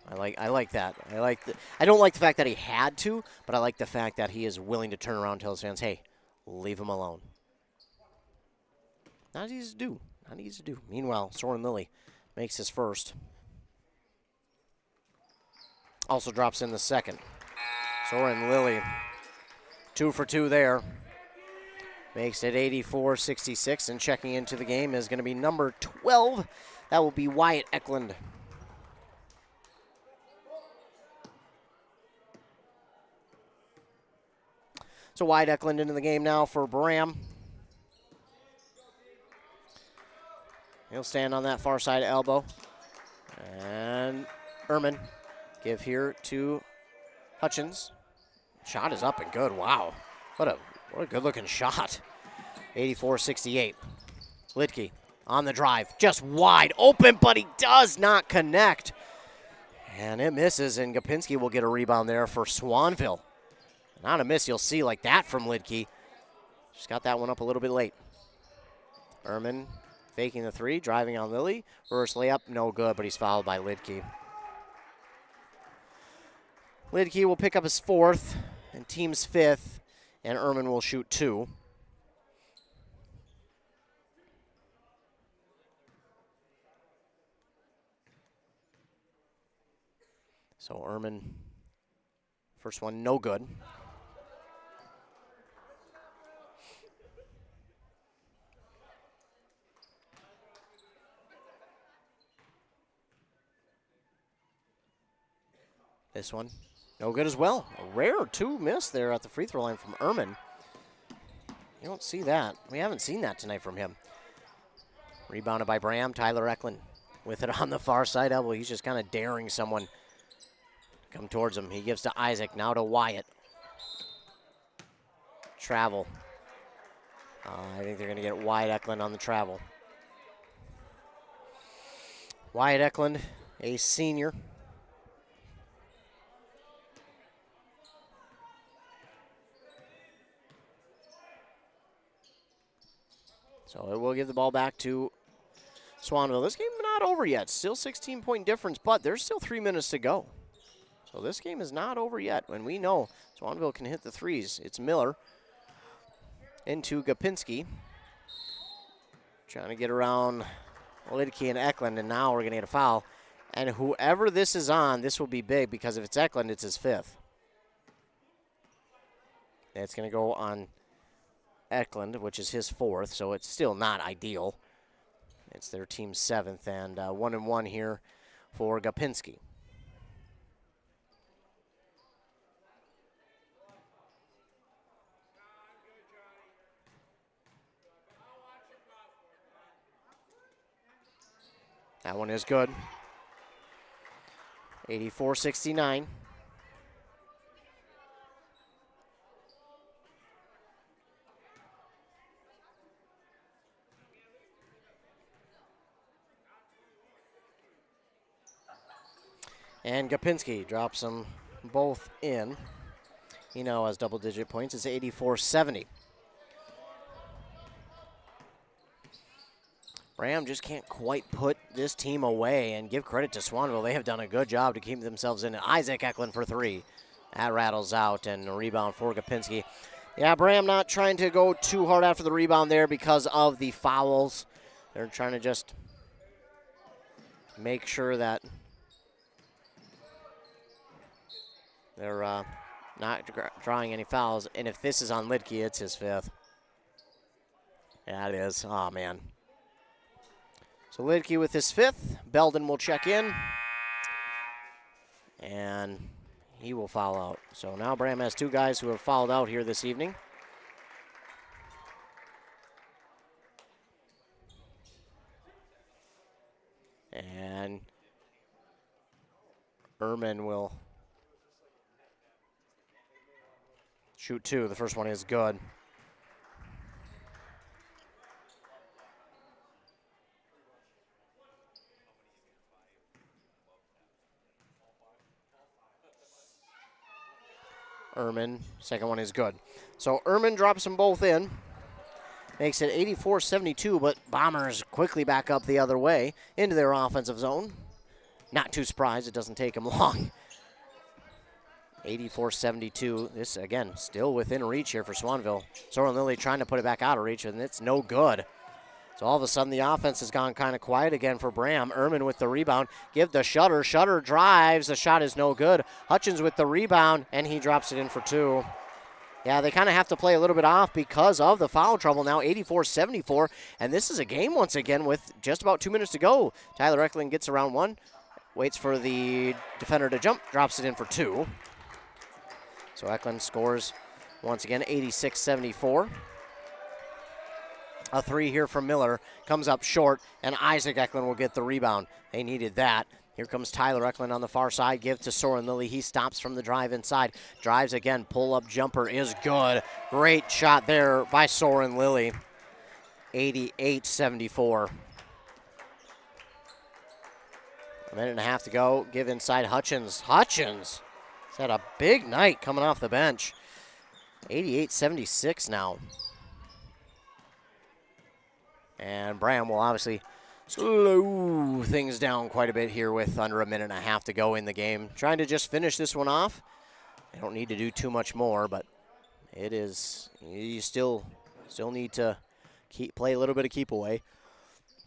B: I like that. I don't like the fact that he had to, but I like the fact that he is willing to turn around and tell his fans, hey, leave him alone. Not easy to do. Not easy to do. Meanwhile, Soren Lilly makes his first. Also drops in the second. Soren Lilly, 2 for 2 there. Makes it 84-66, and checking into the game is going to be number 12. That will be Wyatt Eklund. So Wyatt Eklund into the game now for Braham. He'll stand on that far side elbow. And Ehrman give here to Hutchins. Shot is up and good. Wow. What a good looking shot. 84-68. Lidke on the drive. Just wide open, but he does not connect. And it misses, and Gopinski will get a rebound there for Swanville. Not a miss you'll see like that from Lidke. Just got that one up a little bit late. Ehrman faking the 3, driving on Lilly. Reverse layup, no good, but he's fouled by Lidke. Lidke will pick up his 4th and team's 5th, and Ehrman will shoot 2. So Ehrman, first one no good. This one, no good as well. A rare 2 miss there at the free throw line from Ehrman. You don't see that. We haven't seen that tonight from him. Rebounded by Braham. Tyler Eklund with it on the far side elbow. He's just kind of daring someone to come towards him. He gives to Isaac, now to Wyatt. Travel. I think they're going to get Wyatt Eklund on the travel. Wyatt Eklund, a senior. So it will give the ball back to Swanville. This game is not over yet. Still 16-point difference, but there's still 3 minutes to go. So this game is not over yet. When we know Swanville can hit the threes. It's Miller into Gapinski. Trying to get around Lidke and Eklund, and now we're going to get a foul. And whoever this is on, this will be big, because if it's Eklund, it's his 5th. It's going to go on Eklund, which is his 4th, so it's still not ideal. It's their team's 7th, and 1-1 here for Gapinski. That one is good. 84-69. And Gapinski drops them both in. He now has double-digit points. It's 84-70. Braham just can't quite put this team away, and give credit to Swanville. They have done a good job to keep themselves in it. Isaac Eklund for 3. That rattles out, and a rebound for Gapinski. Yeah, Braham not trying to go too hard after the rebound there because of the fouls. They're trying to just make sure that they're not drawing any fouls. And if this is on Lidke, it's his 5th. Yeah, it is. Oh, man. So Lidke with his 5th. Belden will check in. And he will foul out. So now Braham has 2 guys who have fouled out here this evening. And Ehrman will shoot 2. The first one is good. Ehrman, second one is good. So Ehrman drops them both in. Makes it 84-72, but Bombers quickly back up the other way into their offensive zone. Not too surprised, it doesn't take them long. 84-72. This, again, still within reach here for Swanville. Soren Lilly trying to put it back out of reach, and it's no good. So all of a sudden, the offense has gone kind of quiet again for Braham. Ehrman with the rebound. Give to Shutter. Shutter drives. The shot is no good. Hutchins with the rebound, and he drops it in for 2. Yeah, they kind of have to play a little bit off because of the foul trouble now, 84-74. And this is a game once again with just about 2 minutes to go. Tyler Eklund gets around 1, waits for the defender to jump, drops it in for 2. So Eklund scores once again, 86-74. A 3 here from Miller comes up short, and Isaac Eklund will get the rebound. They needed that. Here comes Tyler Eklund on the far side. Give to Soren Lilly. He stops from the drive inside. Drives again. Pull-up jumper is good. Great shot there by Soren Lilly. 88-74. A minute and a half to go. Give inside Hutchins. Hutchins has had a big night coming off the bench. 88-76 now. And Braham will obviously slow things down quite a bit here with under a minute and a half to go in the game. Trying to just finish this one off. They don't need to do too much more, but it is, you still need to play a little bit of keep away.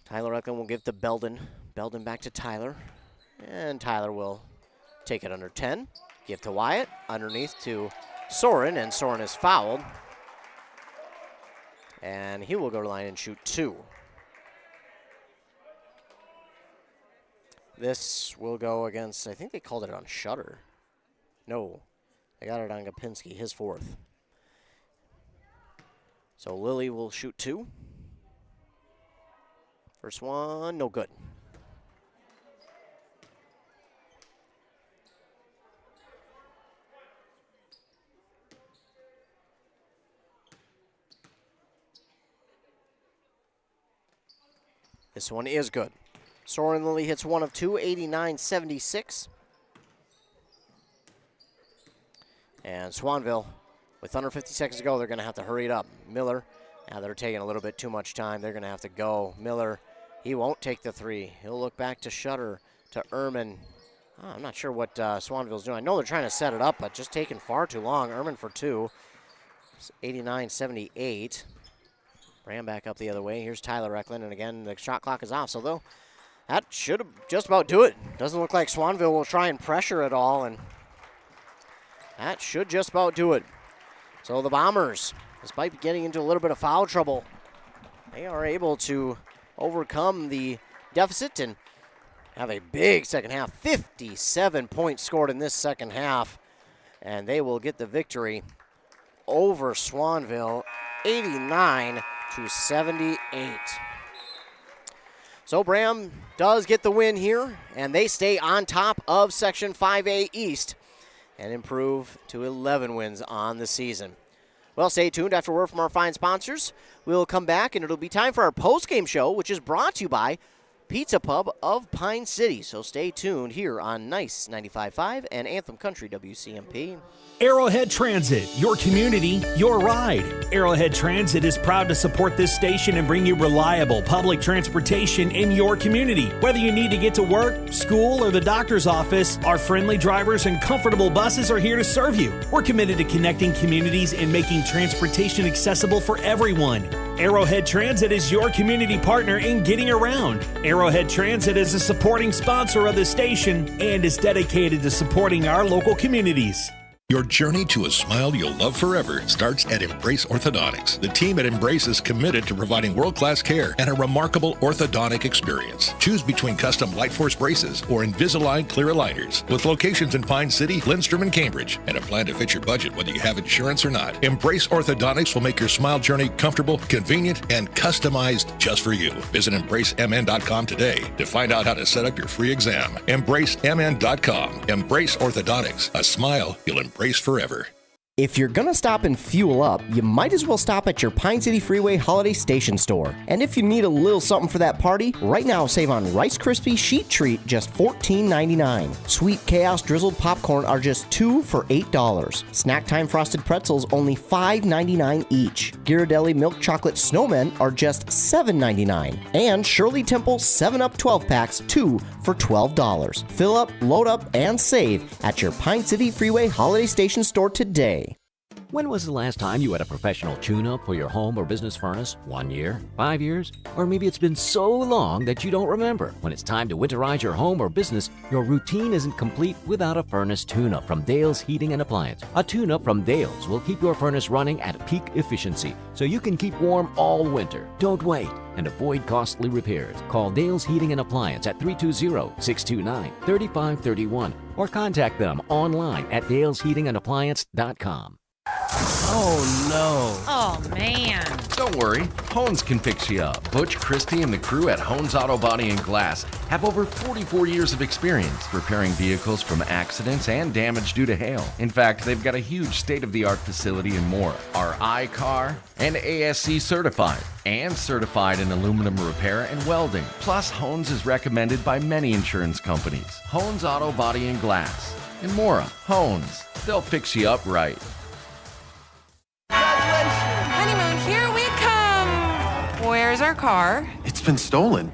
B: Tyler Eklund will give to Belden. Belden back to Tyler. And Tyler will take it under 10. Give to Wyatt. Underneath to Soren, and Soren is fouled. And he will go to line and shoot 2. This will go against, I think they called it on Shutter. No. They got it on Gopinski, his fourth. So Lilly will shoot 2. First one, no good. This one is good. Soren Lilly hits 1 of 2, 89-76. And Swanville, with under 50 seconds to go, they're going to have to hurry it up. Miller, now they're taking a little bit too much time. They're going to have to go. Miller, he won't take the 3. He'll look back to Shutter, to Ehrman. Oh, I'm not sure what Swanville's doing. I know they're trying to set it up, but just taking far too long. Ehrman for 2. It's 89-78. Braham back up the other way. Here's Tyler Eklund, and again, the shot clock is off. So, though, that should just about do it. Doesn't look like Swanville will try and pressure at all, and that should just about do it. So the Bombers, despite getting into a little bit of foul trouble, they are able to overcome the deficit and have a big second half. 57 points scored in this second half, and they will get the victory over Swanville, 89-78. So Braham does get the win here, and they stay on top of Section 5A East and improve to 11 wins on the season. Well, stay tuned. After a word from our fine sponsors, we'll come back, and it'll be time for our post-game show, which is brought to you by Pizza Pub of Pine City. So stay tuned here on Nice 95.5 and Anthem Country WCMP.
H: Arrowhead Transit, your community, your ride. Arrowhead Transit is proud to support this station and bring you reliable public transportation in your community. Whether you need to get to work, school, or the doctor's office, our friendly drivers and comfortable buses are here to serve you. We're committed to connecting communities and making transportation accessible for everyone. Arrowhead Transit is your community partner in getting around. Arrowhead Transit is a supporting sponsor of the station and is dedicated to supporting our local communities.
D: Your journey to a smile you'll love forever starts at Embrace Orthodontics. The team at Embrace is committed to providing world-class care and a remarkable orthodontic experience. Choose between custom Light Force braces or Invisalign clear aligners. With locations in Pine City, Lindstrom, and Cambridge, and a plan to fit your budget whether you have insurance or not. Embrace Orthodontics will make your smile journey comfortable, convenient, and customized just for you. Visit EmbraceMN.com today to find out how to set up your free exam. EmbraceMN.com. Embrace Orthodontics. A smile you'll embrace forever.
B: If you're gonna stop and fuel up, you might as well stop at your Pine City Freeway Holiday Station store. And if you need a little something for that party, right now save on Rice Krispie Sheet Treat, just $14.99. Sweet Chaos Drizzled Popcorn are just 2 for $8. Snack Time Frosted Pretzels only $5.99 each. Ghirardelli Milk Chocolate Snowmen are just $7.99. And Shirley Temple 7-Up 12 packs, 2 for $12. Fill up, load up, and save at your Pine City Freeway Holiday Station store today.
E: When was the last time you had a professional tune-up for your home or business furnace? 1 year? 5 years? Or maybe it's been so long that you don't remember. When it's time to winterize your home or business, your routine isn't complete without a furnace tune-up from Dale's Heating and Appliance. A tune-up from Dale's will keep your furnace running at peak efficiency so you can keep warm all winter. Don't wait and avoid costly repairs. Call Dale's Heating and Appliance at 320-629-3531 or contact them online at dalesheatingandappliance.com.
V: Oh, no.
G: Oh, man.
V: Don't worry, Hones can fix you up. Butch, Christie, and the crew at Hones Auto Body and Glass have over 44 years of experience repairing vehicles from accidents and damage due to hail. In fact, they've got a huge state-of-the-art facility in Mora, are I-CAR and ASC certified, and certified in aluminum repair and welding. Plus, Hones is recommended by many insurance companies. Hones Auto Body and Glass. In Mora, Hones. They'll fix you up right.
G: Honeymoon, here we come. Where's our car?
W: It's been stolen.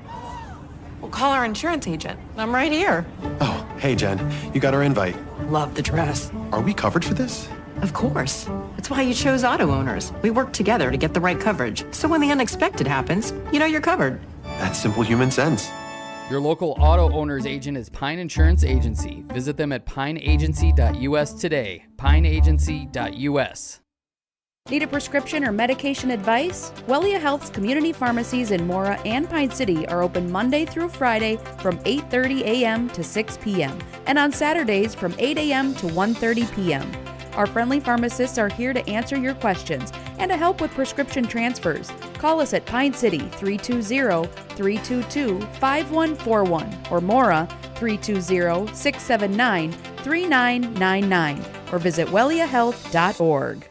G: We'll call our insurance agent. I'm right here.
W: Oh, hey, Jen. You got our invite.
G: Love the dress.
W: Are we covered for this?
G: Of course. That's why you chose auto owners. We work together to get the right coverage. So when the unexpected happens, you know you're covered.
W: That's simple human sense.
J: Your local auto owner's agent is Pine Insurance Agency. Visit them at pineagency.us today. pineagency.us.
Q: Need a prescription or medication advice? Wellia Health's community pharmacies in Mora and Pine City are open Monday through Friday from 8:30 a.m. to 6 p.m. and on Saturdays from 8 a.m. to 1:30 p.m. Our friendly pharmacists are here to answer your questions and to help with prescription transfers. Call us at Pine City 320-322-5141 or Mora 320-679-3999 or visit welliahealth.org.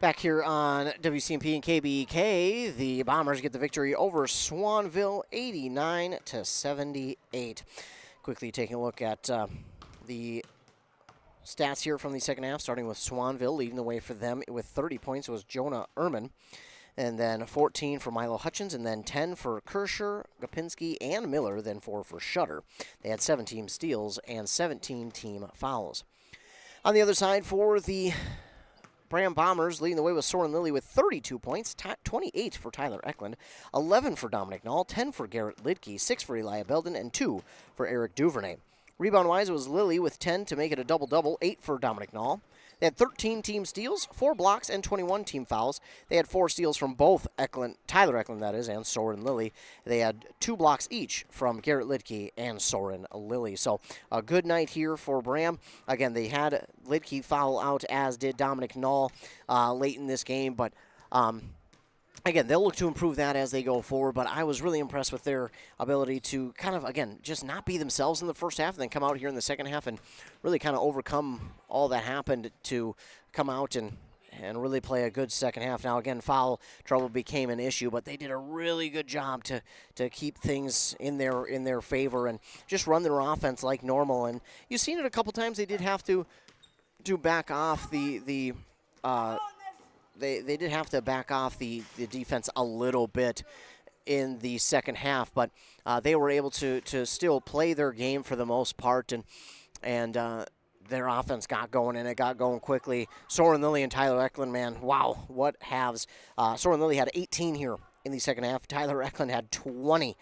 B: Back here on WCMP and KBK, the Bombers get the victory over Swanville 89-78. Quickly taking a look at the stats here from the second half, starting with Swanville. Leading the way for them with 30 points was Jonah Ehrman. And then 14 for Milo Hutchins, and then 10 for Kirscher, Gopinski, and Miller, then 4 for Shutter. They had 17 steals and 17 team fouls. On the other side for the Braham Bombers, leading the way with Soren Lilly with 32 points, 28 for Tyler Eklund, 11 for Dominic Knoll, 10 for Garrett Lidke, 6 for Eli Belden, and 2 for Eric Duvernay. Rebound-wise, it was Lilly with 10 to make it a double-double, 8 for Dominic Knoll. They had 13 team steals, 4 blocks, and 21 team fouls. They had 4 steals from both Tyler Eklund, that is, and Soren Lilly. They had 2 blocks each from Garrett Lidke and Soren Lilly. So a good night here for Braham. Again, they had Lidke foul out, as did Dominic Knoll late in this game, but again, they'll look to improve that as they go forward, but I was really impressed with their ability to kind of, again, just not be themselves in the first half and then come out here in the second half and really kind of overcome all that happened to come out and really play a good second half. Now, again, foul trouble became an issue, but they did a really good job to keep things in their favor and just run their offense like normal. And you've seen it a couple times. They did have to back off They did have to back off the defense a little bit in the second half, but they were able to still play their game for the most part, and their offense got going, and it got going quickly. Soren Lilly and Tyler Eklund, man, wow, what halves. Soren Lilly had 18 here in the second half. Tyler Eklund had 20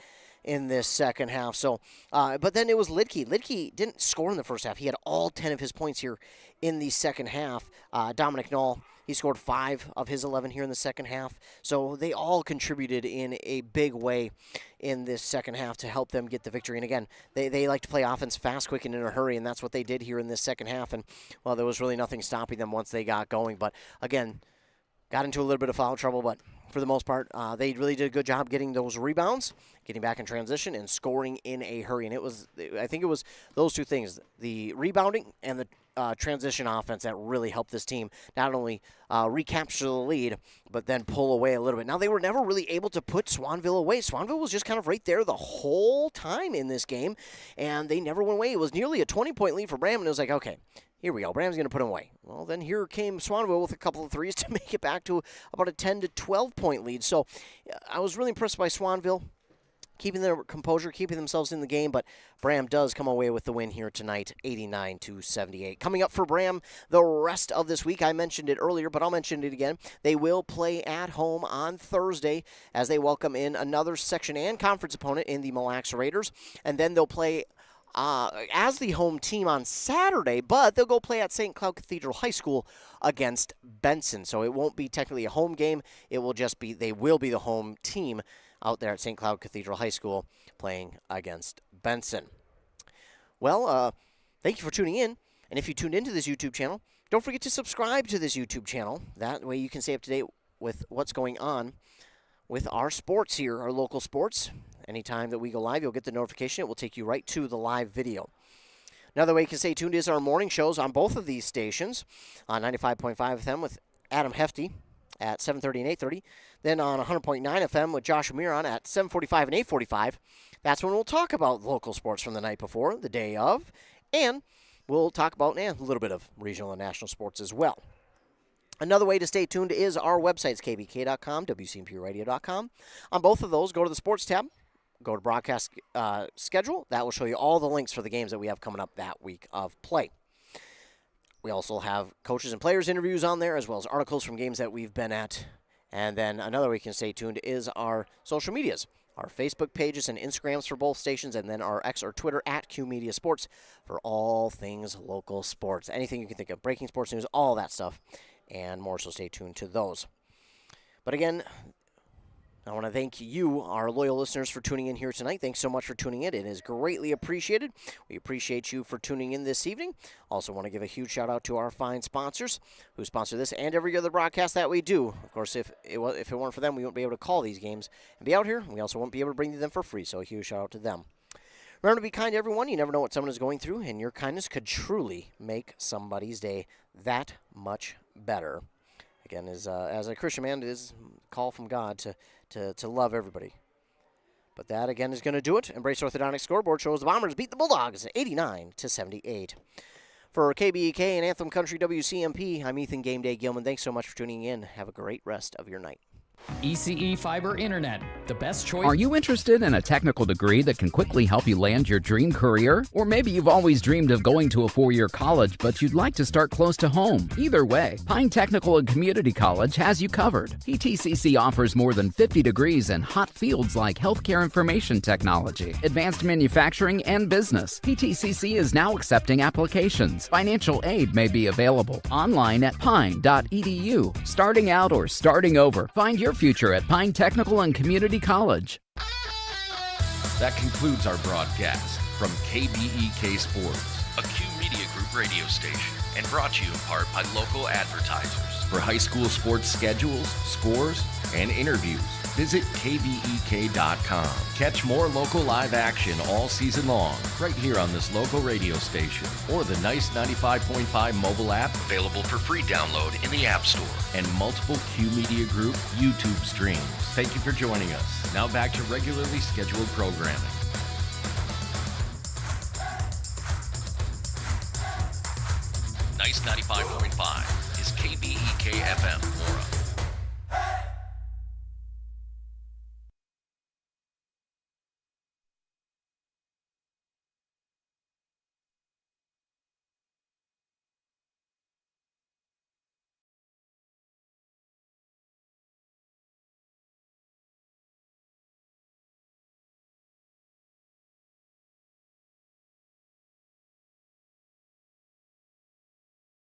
B: in this second half. So, but then it was Lidke. Lidke didn't score in the first half. He had all 10 of his points here in the second half. Dominic Knoll, he scored 5 of his 11 here in the second half. So they all contributed in a big way in this second half to help them get the victory. And again, they like to play offense fast, quick, and in a hurry, and that's what they did here in this second half. And, well, there was really nothing stopping them once they got going. But, again, got into a little bit of foul trouble, but for the most part, they really did a good job getting those rebounds, getting back in transition, and scoring in a hurry. And I think it was those two things, the rebounding and the transition offense, that really helped this team not only recapture the lead, but then pull away a little bit. Now, they were never really able to put Swanville away. Swanville was just kind of right there the whole time in this game, and they never went away. It was nearly a 20-point lead for Braham, and it was like, okay, here we go. Braham's going to put him away. Well, then here came Swanville with a couple of threes to make it back to about a 10 to 12-point lead. So I was really impressed by Swanville, keeping their composure, keeping themselves in the game, but Braham does come away with the win here tonight, 89-78. Coming up for Braham the rest of this week, I mentioned it earlier, but I'll mention it again. They will play at home on Thursday as they welcome in another section and conference opponent in the Mille Lacs Raiders, and then they'll play as the home team on Saturday, but they'll go play at St. Cloud Cathedral High School against Benson. So it won't be technically a home game. It will just be, they will be the home team out there at St. Cloud Cathedral High School playing against Benson. Well, thank you for tuning in. And if you tuned into this YouTube channel, don't forget to subscribe to this YouTube channel. That way you can stay up to date with what's going on with our sports here, our local sports. Anytime that we go live, you'll get the notification. It will take you right to the live video. Another way you can stay tuned is our morning shows on both of these stations, on 95.5 FM with Adam Hefty at 7:30 and 8:30. Then on 100.9 FM with Josh Miron at 7:45 and 8:45. That's when we'll talk about local sports from the night before, the day of, and we'll talk about a little bit of regional and national sports as well. Another way to stay tuned is our websites, kbk.com, wcmpradio.com. On both of those, go to the sports tab. Go to broadcast schedule. That will show you all the links for the games that we have coming up that week of play. We also have coaches and players interviews on there, as well as articles from games that we've been at. And then another way you can stay tuned is our social medias, our Facebook pages and Instagrams for both stations, and then our X or Twitter at Q Media Sports for all things local sports. Anything you can think of, breaking sports news, all that stuff and more, so stay tuned to those. But again, I want to thank you, our loyal listeners, for tuning in here tonight. Thanks so much for tuning in. It is greatly appreciated. We appreciate you for tuning in this evening. Also want to give a huge shout-out to our fine sponsors who sponsor this and every other broadcast that we do. Of course, if it weren't for them, we wouldn't be able to call these games and be out here. We also wouldn't be able to bring them for free, so a huge shout-out to them. Remember to be kind to everyone. You never know what someone is going through, and your kindness could truly make somebody's day that much better. Again, as a Christian man, it is a call from God to love everybody. But that, again, is going to do it. Embrace Orthodontic scoreboard shows the Bombers beat the Bulldogs 89-78. For KBEK and Anthem Country WCMP, I'm Ethan Game Day Gilman. Thanks so much for tuning in. Have a great rest of your night.
J: ECE Fiber Internet, the best choice.
I: Are you interested in a technical degree that can quickly help you land your dream career? Or maybe you've always dreamed of going to a 4-year college, but you'd like to start close to home. Either way, Pine Technical and Community College has you covered. PTCC offers more than 50 degrees in hot fields like healthcare information technology, advanced manufacturing, and business. PTCC is now accepting applications. Financial aid may be available online at pine.edu. Starting out or starting over, find your future at Pine Technical and Community College.
V: That concludes our broadcast from KBEK Sports, a Q Media Group radio station, and brought to you in part by local advertisers. For high school sports schedules, scores, and interviews, visit KBEK.com. Catch more local live action all season long, right here on this local radio station, or the Nice 95.5 mobile app, available for free download in the App Store, and multiple Q Media Group YouTube streams. Thank you for joining us. Now back to regularly scheduled programming. Nice 95.5 is KBEK FM.